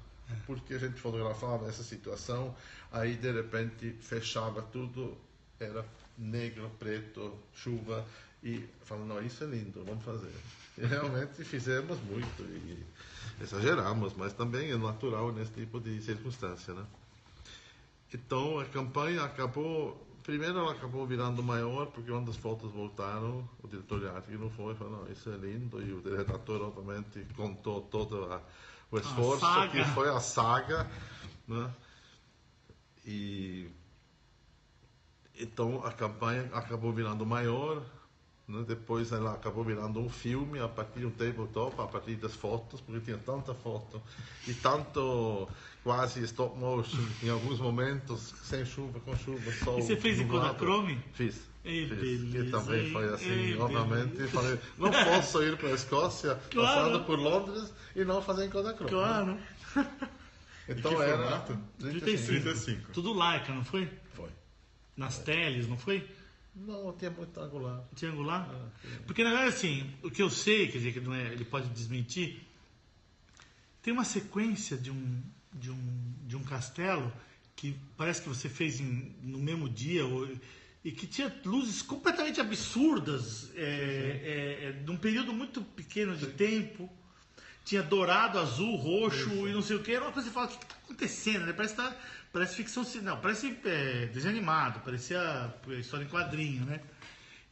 Porque a gente fotografava essa situação, aí de repente fechava tudo, era negro, preto, chuva, e falando, não, isso é lindo, vamos fazer. E realmente fizemos muito, e exageramos, mas também é natural nesse tipo de circunstância, né? Então a campanha primeiro ela acabou virando maior, porque quando as fotos voltaram, o diretor de arte que não foi, falou, não, isso é lindo, e o redator obviamente contou todo o esforço que foi a saga, né? E então a campanha acabou virando maior, né? Depois ela acabou virando um filme a partir de um tabletop, a partir das fotos, porque tinha tanta foto e tanto quase stop motion em alguns momentos, sem chuva, com chuva, sol. E você fez em Kodachrome? Fiz. Beleza, e também foi assim, obviamente, falei, não posso ir para a Escócia, passando por Londres, e não fazer em Kodachrome. Claro. Então que era formato? 35. Tudo Leica, não foi? Foi. Nas teles, não foi? Não, tinha muito angular. Triangular? Porque na verdade, assim, o que eu sei, quer dizer, que não é, ele pode desmentir, tem uma sequência de um castelo que parece que você fez no mesmo dia, e que tinha luzes completamente absurdas, num período muito pequeno de tempo. Tinha dourado, azul, roxo e não sei o que. Era uma coisa que você fala, o que está acontecendo? Né? Parece ficção, não, parece desenho animado, parecia história em quadrinho, né?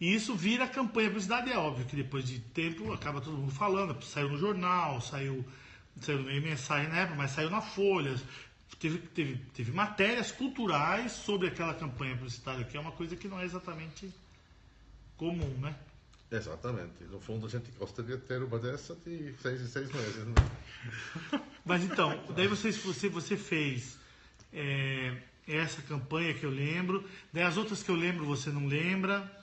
E isso vira campanha de publicidade. É óbvio que depois de tempo acaba todo mundo falando, saiu no jornal, saiu no meio mensagem na época, mas saiu na Folha. Teve matérias culturais sobre aquela campanha publicitária, que é uma coisa que não é exatamente comum, né? Exatamente. No fundo, a gente gostaria de ter uma dessa de 6 em 6 meses, né? Mas então, daí você fez essa campanha que eu lembro, daí as outras que eu lembro você não lembra,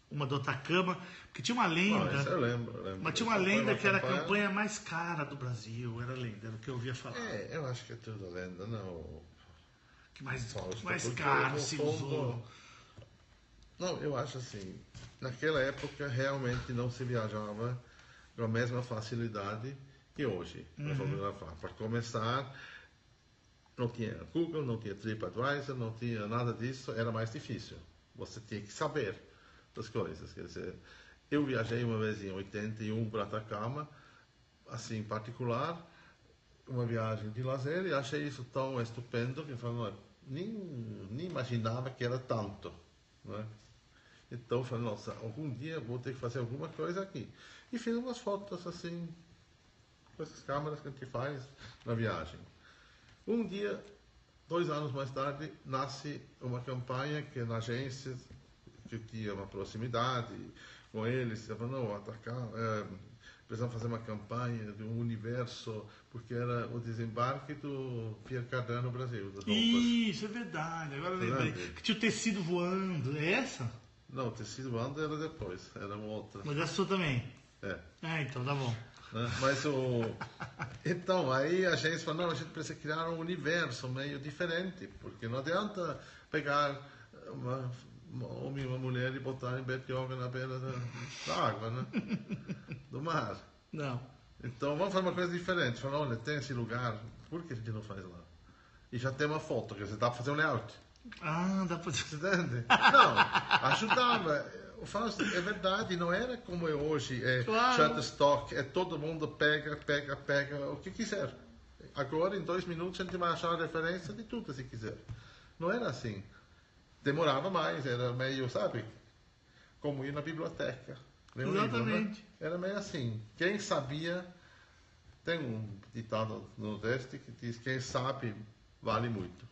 uma do Atacama, porque tinha uma lenda. Essa eu lembro. Mas tinha uma lenda que era a campanha mais cara do Brasil, era lenda, era o que eu ouvia falar. Eu acho que é tudo lenda, não. Que mais Porque, caro se usou. Não, eu acho assim, naquela época realmente não se viajava com a mesma facilidade que hoje para fotografar. Para começar, não tinha Google, não tinha TripAdvisor, não tinha nada disso, era mais difícil. Você tinha que saber das coisas. Quer dizer, eu viajei uma vez em 81 para Atacama, assim, em particular, uma viagem de lazer, e achei isso tão estupendo que eu falei, nem imaginava que era tanto, não é? Então eu falei, nossa, algum dia vou ter que fazer alguma coisa aqui. E fiz umas fotos assim, com essas câmeras que a gente faz na viagem. Um dia, 2 anos mais tarde, nasce uma campanha que na agência, que tinha uma proximidade com eles, eu falei, não, precisamos fazer uma campanha de um universo, porque era o desembarque do Pierre Cardin no Brasil. Das roupas. Isso, é verdade, agora eu lembrei. Que tinha o tecido voando, é essa? Não, o tecido voando era depois, era uma outra. Mas essa sua também? É. Então tá bom. Né? Mas então, aí a gente falou, não, a gente precisa criar um universo meio diferente, porque não adianta pegar um homem e uma mulher e botar em Betioga na beira da água, né? Do mar. Não. Então vamos fazer uma coisa diferente. Falou, olha, tem esse lugar Por que a gente não faz lá? E já tem uma foto, quer dizer, dá para fazer um layout. Ah, dá pra fazer. Entende? Não, ajudava. Eu falo assim, é verdade, não era como é hoje, Claro. Shutterstock, todo mundo pega o que quiser. Agora, em 2 minutos, a gente vai achar a referência de tudo, se quiser. Não era assim. Demorava mais, era meio, sabe, como ir na biblioteca. Ler um livro, né? Exatamente. Era meio assim. Quem sabia, tem um ditado no Nordeste que diz, quem sabe vale muito.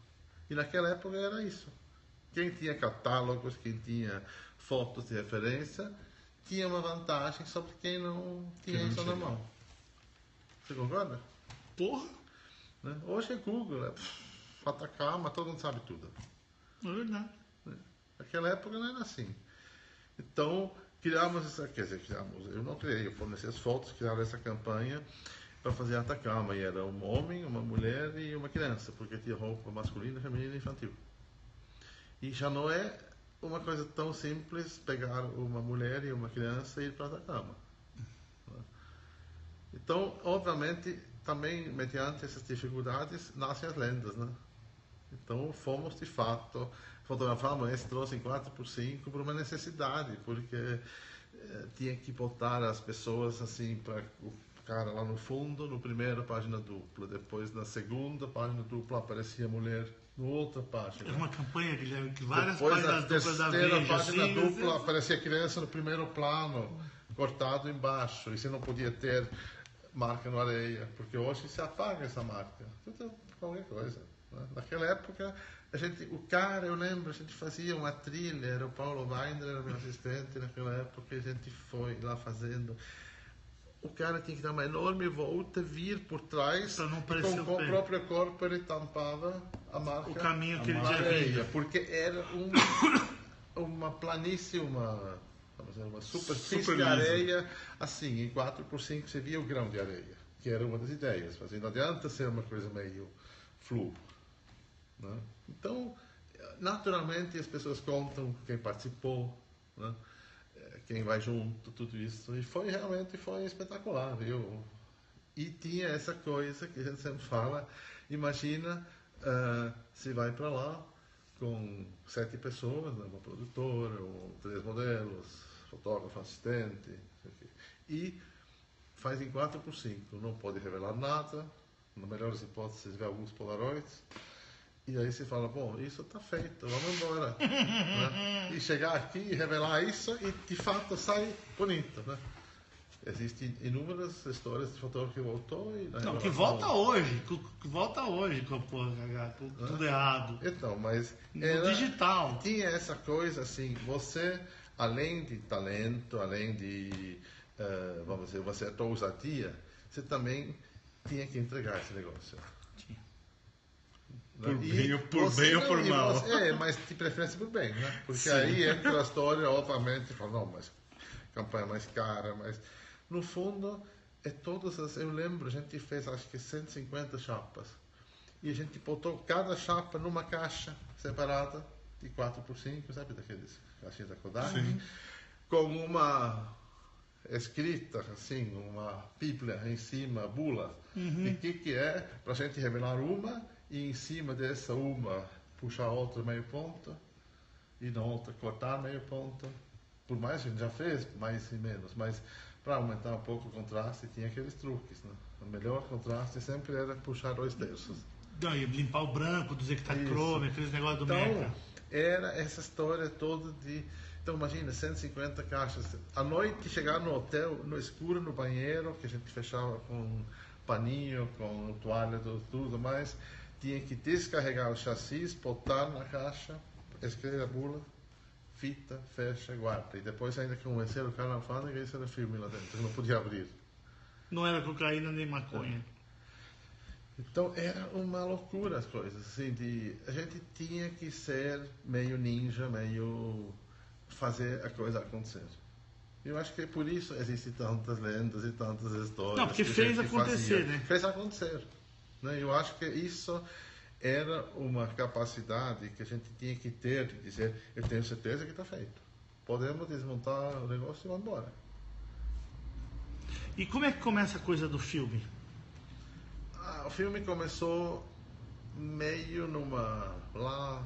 E naquela época era isso. Quem tinha catálogos, quem tinha fotos de referência, tinha uma vantagem sobre quem não tinha isso na mão. Você concorda? Porra, Né? Hoje é Google, Atacama, todo mundo sabe tudo. é verdade. Naquela época não era assim. Então, criamos essa, quer dizer, eu não criei, eu forneci as fotos, criaram essa campanha para fazer Atacama. E era um homem, uma mulher e uma criança, porque tinha roupa masculina, feminina e infantil. E já não é uma coisa tão simples pegar uma mulher e uma criança e ir para Atacama. Então, obviamente, também mediante essas dificuldades nascem as lendas, né? Então, fomos de fato fotografar esse troço em 4x5 por uma necessidade, porque tinha que botar as pessoas assim para o cara lá no fundo, no primeiro página dupla, depois na segunda página dupla aparecia a mulher no outra página. Era uma campanha, Guilherme, que várias Depois páginas duplas da terceira Veja, página assim, dupla aparecia a criança no primeiro plano, cortado embaixo, e você não podia ter marca no areia, porque hoje se apaga essa marca. Tudo qualquer coisa. Né? Naquela época, eu lembro, a gente fazia uma trilha, era o Paulo Weiner, era meu assistente naquela época, a gente foi lá fazendo. O cara tinha que dar uma enorme volta, vir por trás, Pra não e parecer com o o pé. próprio corpo ele tampava a marca. O caminho que ele na tinha areia, vindo. porque era uma planície, uma superfície Super de lisa. areia, assim, em 4x5 você via o grão de areia, que era uma das ideias, mas não adianta ser uma coisa meio flu. Né? Então, naturalmente as pessoas contam quem participou, né? Quem vai junto, tudo isso, e realmente foi espetacular, viu? E tinha essa coisa que a gente sempre fala, imagina se vai para lá com 7 pessoas, né? Uma produtora, 3 modelos, fotógrafo, assistente, e faz em 4x5, não pode revelar nada, na melhor das hipóteses, você vê alguns polaroids, e aí você fala, bom, isso está feito, vamos embora. Né? E chegar aqui e revelar isso, e de fato sai bonito. Né? Existem inúmeras histórias de fotógrafo que voltou e... Não, que volta hoje, com a porra cagada, com tudo errado. Então, mas... No digital. Tinha essa coisa assim, você, além de talento, além de, vamos dizer, uma certa ousadia, você também tinha que entregar esse negócio. Por bem ou por mal. Mas de preferência por bem, né? Porque aí entra a história, obviamente, fala, não, mas campanha mais cara, mas no fundo é todas as... Eu lembro, a gente fez acho que 150 chapas e a gente botou cada chapa numa caixa separada de 4x5, sabe daqueles caixinhas da Kodak, com uma escrita assim, uma bíblia em cima, bula, e o que é, para a gente revelar uma e em cima dessa uma puxar outra meio ponto e na outra cortar meio ponto. Por mais que a gente já fez, mais e menos, mas para aumentar um pouco o contraste tinha aqueles truques, né? O melhor contraste sempre era puxar 2/3. Não, e limpar o branco, dizer que tá chrome, aqueles negócios do Então, Meca. era essa história toda de... Então, imagina, 150 caixas. À noite, chegar no hotel, no escuro, no banheiro, que a gente fechava com paninho, com toalha, tudo mais. Tinha que descarregar o chassi, botar na caixa, escrever a bula, fita, fecha, guarda. E depois ainda convencer o cara na alfândega, isso era filme lá dentro, não podia abrir. Não era cocaína nem maconha. Então era uma loucura as coisas, assim, a gente tinha que ser meio ninja, meio fazer a coisa acontecer. Eu acho que é por isso existem tantas lendas e tantas histórias. Não, porque que a fez gente acontecer, fazia. né? Fez acontecer. Né? Eu acho que isso era uma capacidade que a gente tinha que ter, de dizer, eu tenho certeza que está feito. Podemos desmontar o negócio e vamos embora. E como é que começa a coisa do filme? O filme começou meio lá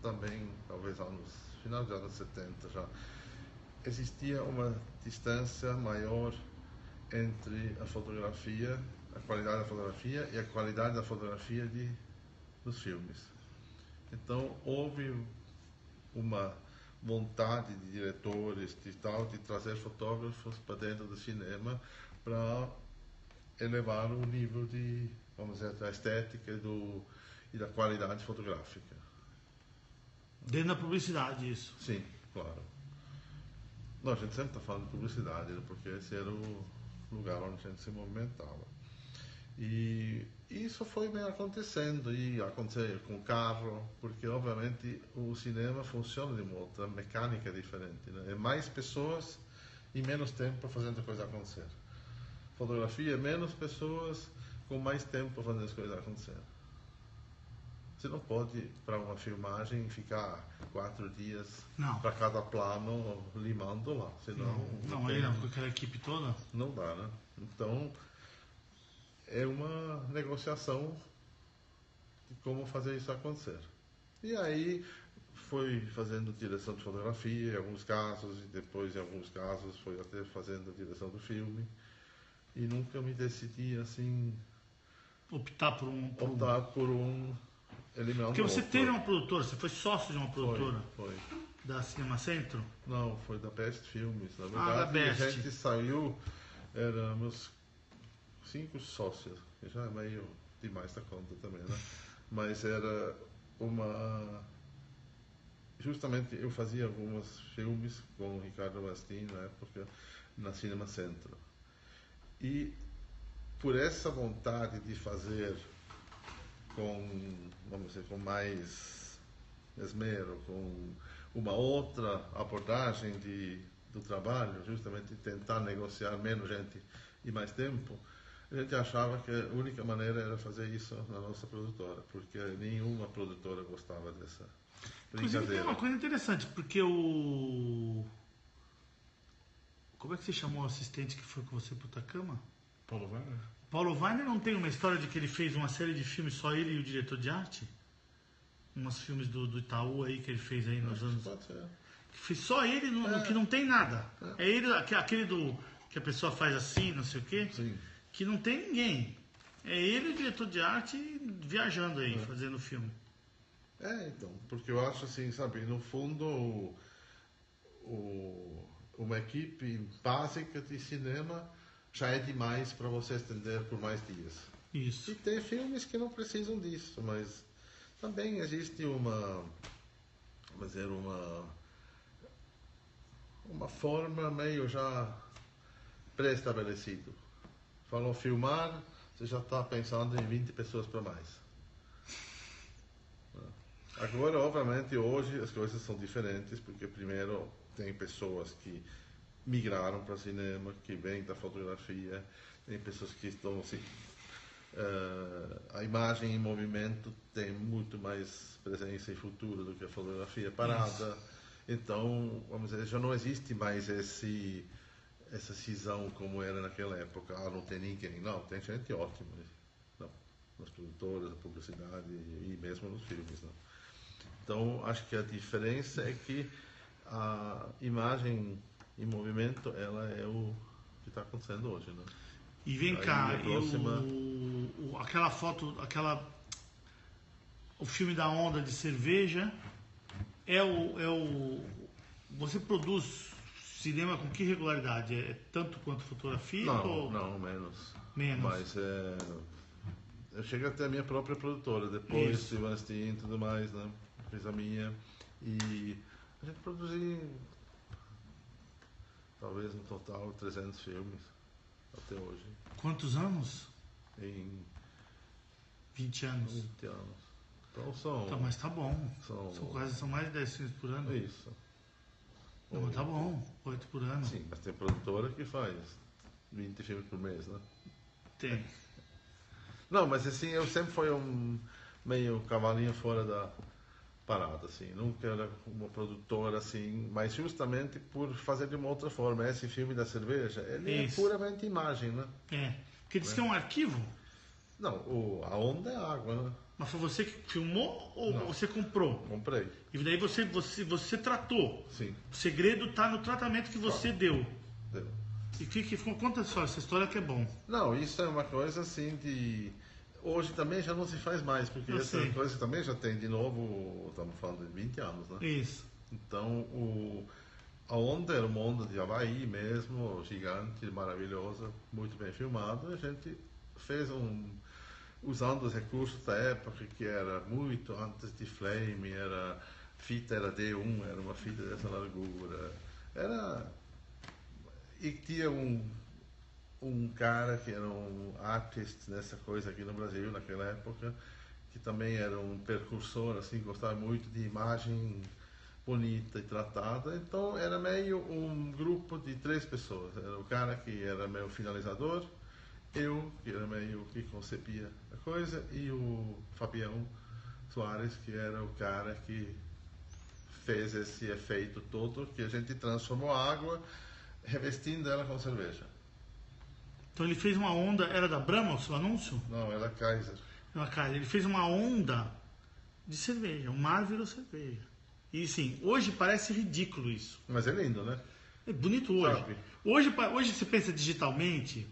também, talvez final dos anos 70 já, existia uma distância maior entre a fotografia, a qualidade da fotografia e a qualidade da fotografia dos filmes. Então houve uma vontade de diretores de trazer fotógrafos para dentro do cinema para elevar o nível vamos dizer, da estética e da qualidade fotográfica. Dentro da publicidade, isso. Sim, claro. Não, a gente sempre está falando de publicidade, né, porque esse era o lugar onde a gente se movimentava. E isso foi bem acontecendo, e aconteceu com o carro, porque obviamente o cinema funciona de uma outra mecânica diferente, né? É mais pessoas e menos tempo fazendo a coisa acontecer. Fotografia é menos pessoas com mais tempo fazendo as coisas acontecer. Você não pode, para uma filmagem, ficar 4 dias para cada plano limando lá. Senão não, com aquela equipe toda? Não dá, né? Então, é uma negociação de como fazer isso acontecer. E aí, foi fazendo direção de fotografia em alguns casos, e depois, em alguns casos, foi até fazendo a direção do filme. E nunca me decidi, assim... Optar por um... Eliminando porque você teve uma produtora, você foi sócio de uma produtora? Foi. Da Cinema Centro? Não, foi da Best Filmes. Na Da verdade, Best. a gente saiu, éramos 5 sócios, que já é meio demais da conta também, né? Mas era justamente eu fazia alguns filmes com o Ricardo Bastin na época, na Cinema Centro. E por essa vontade de fazer com mais esmero, com uma outra abordagem do trabalho, justamente tentar negociar menos gente e mais tempo, a gente achava que a única maneira era fazer isso na nossa produtora, porque nenhuma produtora gostava dessa brincadeira. Tem uma coisa interessante, porque como é que você chamou o assistente que foi com você pro Atacama? Paulo Weiner? Paulo Weiner não tem uma história de que ele fez uma série de filmes, só ele e o diretor de arte? Uns filmes do Itaú aí que ele fez aí nos anos... Pode ser. Que fez só ele, que não tem nada. É ele, aquele que a pessoa faz assim, não sei o quê. Sim. Que não tem ninguém. É ele e o diretor de arte viajando aí, fazendo o filme. Então, porque eu acho assim, sabe, no fundo, uma equipe básica de cinema já é demais para você estender por mais dias. Isso. E tem filmes que não precisam disso, mas também existe uma forma meio já pré-estabelecido. Falou filmar, você já está pensando em 20 pessoas para mais. Agora, obviamente, hoje as coisas são diferentes, porque primeiro tem pessoas que migraram para cinema, que vêm da fotografia, tem pessoas que estão assim... a imagem em movimento tem muito mais presença e futuro do que a fotografia parada. Isso. Então, vamos dizer, já não existe mais essa cisão como era naquela época. Não tem ninguém. Não, tem gente ótima. Não, nas produtoras, na publicidade e mesmo nos filmes. Não. Então, acho que a diferença é que a imagem em movimento, ela é o que está acontecendo hoje, né? E vem cá, aquela foto, o filme da onda de cerveja você produz cinema com que regularidade? É tanto quanto fotografia? Não, menos. Mas eu cheguei até a minha própria produtora, depois de Bastin e tudo mais, né? Fiz a minha e a gente produziu talvez no total 300 filmes até hoje. Quantos anos? Em 20 anos. 20 anos. Então são... Tá, mas tá bom. São mais de 10 filmes por ano. Isso. Não, mas tá bom. 8 por ano. Sim, mas tem produtora que faz 20 filmes por mês, né? Tem. Não, mas assim, eu sempre fui meio cavalinho fora da parada, assim. Nunca era uma produtora, assim, mas justamente por fazer de uma outra forma. Esse filme da cerveja, ele é puramente imagem, né? Porque diz que é um arquivo. Não, a onda é água, né? Mas foi você que filmou ou Não. você comprou? Comprei. E daí você tratou. Sim. O segredo está no tratamento que você deu. Deu. E conta só essa história que é bom. Não, isso é uma coisa assim de... Hoje também já não se faz mais, porque Eu essa sei. coisa também já tem de novo, estamos falando de 20 anos, né? Isso. Então, a onda era uma onda de Havaí mesmo, gigante, maravilhosa, muito bem filmado. A gente fez usando os recursos da época, que era muito antes de Flame, fita era D1, era uma fita dessa largura. E tinha um cara que era um artist nessa coisa aqui no Brasil, naquela época, que também era um precursor, assim, gostava muito de imagem bonita e tratada. Então era meio um grupo de 3 pessoas. Era o cara que era meio finalizador, eu, que era meio que concebia a coisa, e o Fabião Soares, que era o cara que fez esse efeito todo, que a gente transformou a água revestindo ela com cerveja. Então ele fez uma onda, era da Brahma o seu anúncio? Não, ela é Kaiser. Não, cara, ele fez uma onda de cerveja, o mar virou cerveja. E sim, hoje parece ridículo isso. Mas é lindo, né? É bonito hoje. Sabe? Hoje você pensa digitalmente.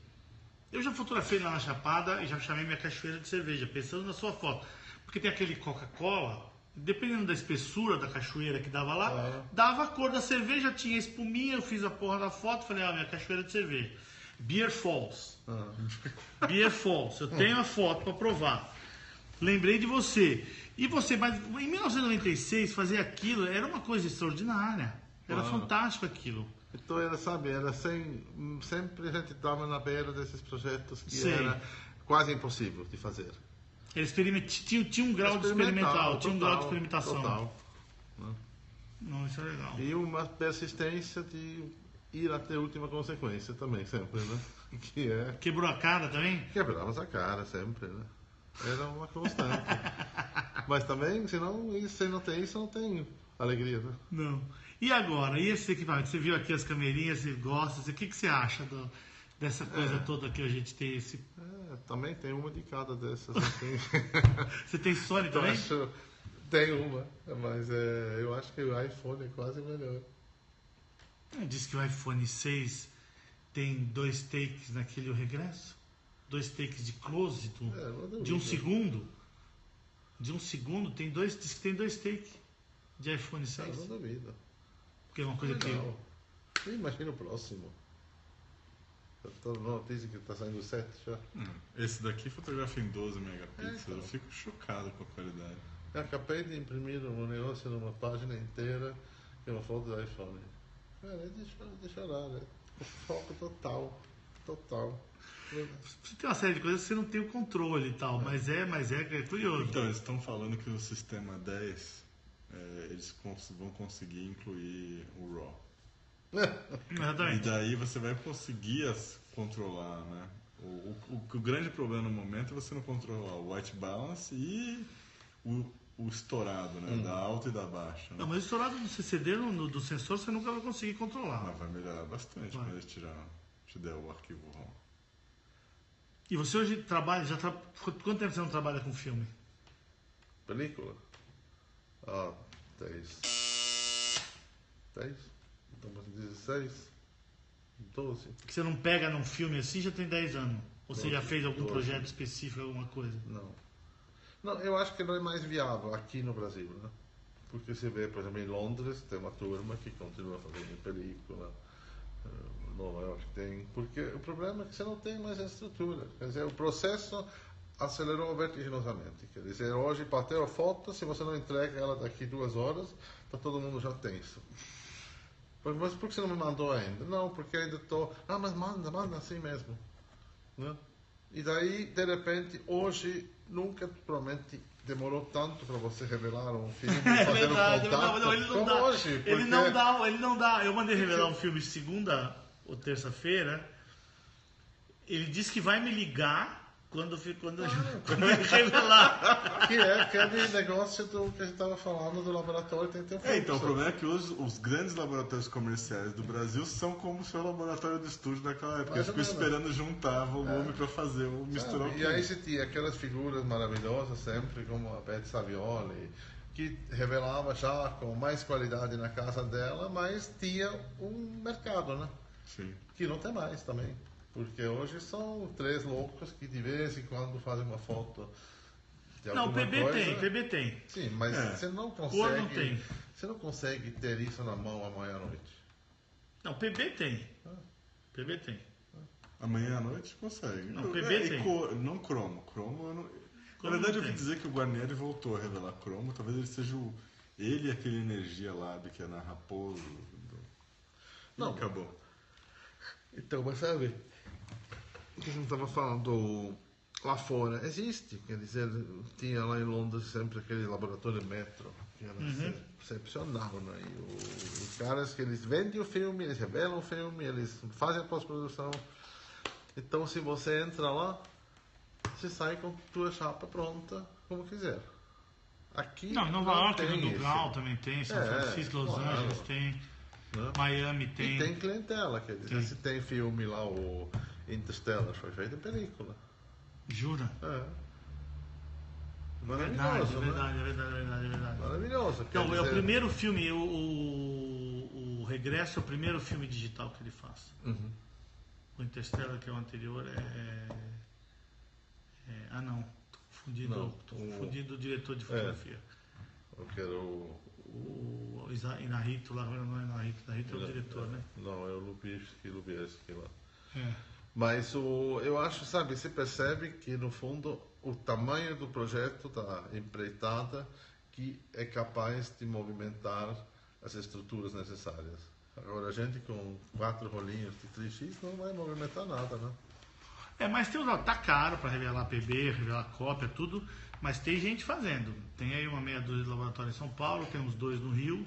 Eu já fotografei lá na Chapada e já chamei minha cachoeira de cerveja, pensando na sua foto. Porque tem aquele Coca-Cola, dependendo da espessura da cachoeira que dava lá, dava a cor da cerveja, tinha espuminha, eu fiz a porra da foto, falei, minha cachoeira de cerveja. Beer Falls. Beer Falls. Eu tenho a foto para provar. Lembrei de você. E você, mas em 1996 fazer aquilo era uma coisa extraordinária. Era fantástico aquilo. Então era, sabe, sempre a gente estava na beira desses projetos que Sim. era quase impossível de fazer. Ele tinha um grau de experimental, tinha um grau de experimentação. Total. Não, isso é legal. E uma persistência de ir até a última consequência também, sempre, né? Que é... Quebrou a cara também? Quebramos a cara sempre, né? Era uma constante. Mas também, se não tem isso, não tem alegria, né? Não. E agora? E esse equipamento? Você viu aqui as camerinhas, você gosta? O que você acha dessa coisa toda que a gente tem? Também tem uma de cada dessas. Assim. Você tem Sony também? Tem uma, mas eu acho que o iPhone é quase melhor. Diz que o iPhone 6 tem 2 takes naquele regresso? 2 takes de close de 1 segundo? De 1 segundo diz que tem 2 takes de iPhone 6. Não duvido. Porque é uma coisa Não. Imagina o próximo. Não, dizem que está saindo 7 já. Esse daqui fotografa em 12 megapixels. Eu fico chocado com a qualidade. Eu acabei de imprimir um negócio numa página inteira que é uma foto do iPhone. Cara, deixa lá, né? Foco total. Você tem uma série de coisas que você não tem o controle e tal, mas é curioso. Então, eles estão falando que no sistema 10 eles vão conseguir incluir o RAW. E Exatamente. daí você vai conseguir controlar, né? O grande problema no momento é você não controlar o white balance e o estourado, né? Da alta e da baixa. Né? Não, mas o estourado do CCD, do sensor, você nunca vai conseguir controlar. Mas vai melhorar bastante quando eles te der o arquivo RAW. E você hoje trabalha, quanto tempo você não trabalha com filme? Película? 10. Estamos em 16. 12. Que você não pega num filme assim já tem 10 anos. Ou você já fez algum 12. projeto específico, alguma coisa? Não, eu acho que não é mais viável aqui no Brasil, né? Porque você vê, por exemplo, em Londres tem uma turma que continua fazendo película. Nova York tem. Porque o problema é que você não tem mais a estrutura. Quer dizer, o processo acelerou vertiginosamente. Quer dizer, hoje, para ter a foto, se você não entrega ela daqui 2 horas, tá todo mundo já tenso. Mas por que você não me mandou ainda? Não, porque ainda estou... mas manda assim mesmo. Né? E daí, de repente, hoje, nunca, provavelmente, demorou tanto para você revelar um filme, fazer verdade, um contato, não, ele não como dá. hoje. Porque... Ele não dá. Eu mandei revelar um filme segunda ou terça-feira. Ele disse que vai me ligar quando revelar. Que é aquele negócio que a gente estava falando do laboratório tem que ter um Então, o problema é que os grandes laboratórios comerciais do Brasil são como o seu laboratório de estúdio daquela época. Eles ficam esperando juntar volume para fazer, misturar o E aí você tinha aquelas figuras maravilhosas sempre, como a Beth Savioli, que revelava já com mais qualidade na casa dela, mas tinha um mercado, né? Sim. Que não tem mais também. Porque hoje são 3 loucos que de vez em quando fazem uma foto de Não, alguma PB coisa. tem, PB tem. Sim, mas você não Cor consegue. não tem. Você não consegue ter isso na mão amanhã à noite. Não, PB tem. PB tem. Amanhã à noite consegue. Não, PB tem. Não cromo. Cromo eu não... Cromo Na verdade, eu tem. ouvi dizer que o Guarnieri voltou a revelar cromo. Talvez ele seja ele e aquele Energia Lab que é na Raposo. Não. Acabou. Então, mas sabe, o que a gente estava falando lá fora existe, quer dizer, tinha lá em Londres sempre aquele laboratório Metro, que era excepcional, né? E os caras que eles vendem o filme, eles revelam o filme, eles fazem a pós-produção. Então, se você entra lá, você sai com tua chapa pronta, como quiser. Aqui Não, em Nova York, tem no isso. Grau também tem, São Francisco, Los claro. Angeles tem, Né? Miami E tem. tem clientela, quer dizer, Tem. se tem filme lá, o Interstellar, foi feito em película. Jura? É. Verdade, Maravilhoso, né? verdade. Maravilhoso. quer Então, é o dizer, primeiro filme, o Regresso é o primeiro filme digital que ele faz. Uhum. O Interstellar, que é o anterior, não. Tô confundindo o diretor de fotografia. Eu quero O Inarito lá, não é Inarito é o diretor, né? Não, é o Lubieski lá. É. Mas eu acho, sabe, você percebe que no fundo o tamanho do projeto da empreitada que é capaz de movimentar as estruturas necessárias. Agora a gente com 4 rolinhos de 3x não vai movimentar nada, né? Mas tá caro para revelar PB, revelar cópia, tudo, mas tem gente fazendo. Tem aí uma meia dúzia de laboratório em São Paulo, tem uns 2 no Rio.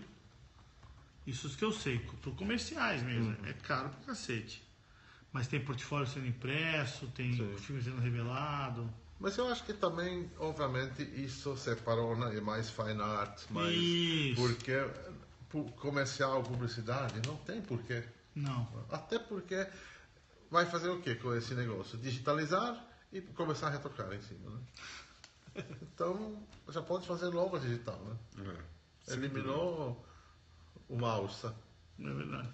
Isso que eu sei, por comerciais mesmo. É caro pra cacete. Mas tem portfólio sendo impresso, tem filme sendo revelado. Mas eu acho que também, obviamente, isso separou, né? É mais fine art, mais... Isso. Porque comercial, publicidade, não tem porquê. Não. Até porque vai fazer o que com esse negócio? Digitalizar e começar a retocar em cima, né? Então, já pode fazer logo a digital, né? Eliminou uma alça. Não é verdade.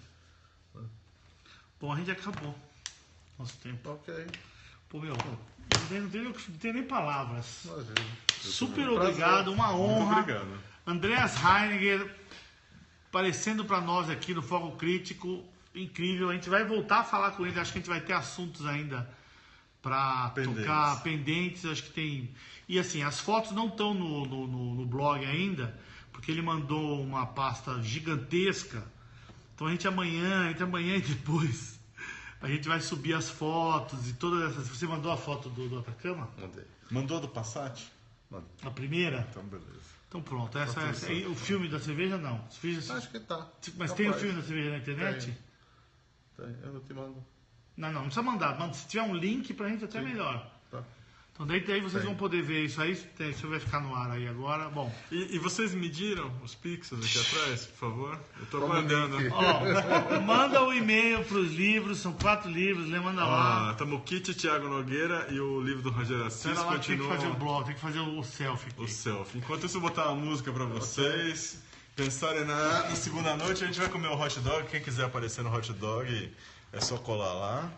Bom, a gente acabou. Nosso tempo. Ok. Pô, meu, não tem nem palavras. Imagina. Super obrigado, uma honra. Muito obrigado. Andreas Heiniger aparecendo para nós aqui no Foco Crítico. Incrível. A gente vai voltar a falar com ele. Acho que a gente vai ter assuntos ainda para tocar, pendentes. Acho que tem. E assim, as fotos não estão no blog ainda, porque ele mandou uma pasta gigantesca. Então a gente amanhã e depois a gente vai subir as fotos e todas essas. Você mandou a foto do Atacama? Mandei. Mandou do Passat? A primeira? Então, beleza. Então pronto. E o filme da cerveja não. Acho que tá. Mas tem o filme da cerveja na internet? Tem. Eu te mando. Não precisa mandar. Se tiver um link pra gente, até melhor. Tá. Então daí vocês vão poder ver isso aí. Isso vai ficar no ar aí agora. Bom. E vocês mediram os pixels aqui atrás, por favor? Eu tô aguardando. Ó, manda o e-mail pros livros, são 4 livros, manda lá. Tamo o kit Thiago Nogueira e o livro do Rogério Assis. Tem que Continua fazer o blog, tem que fazer o selfie aqui. o selfie. Enquanto isso, eu vou botar uma música pra vocês. Pensarem na segunda noite, a gente vai comer o hot dog. Quem quiser aparecer no hot dog, é só colar lá.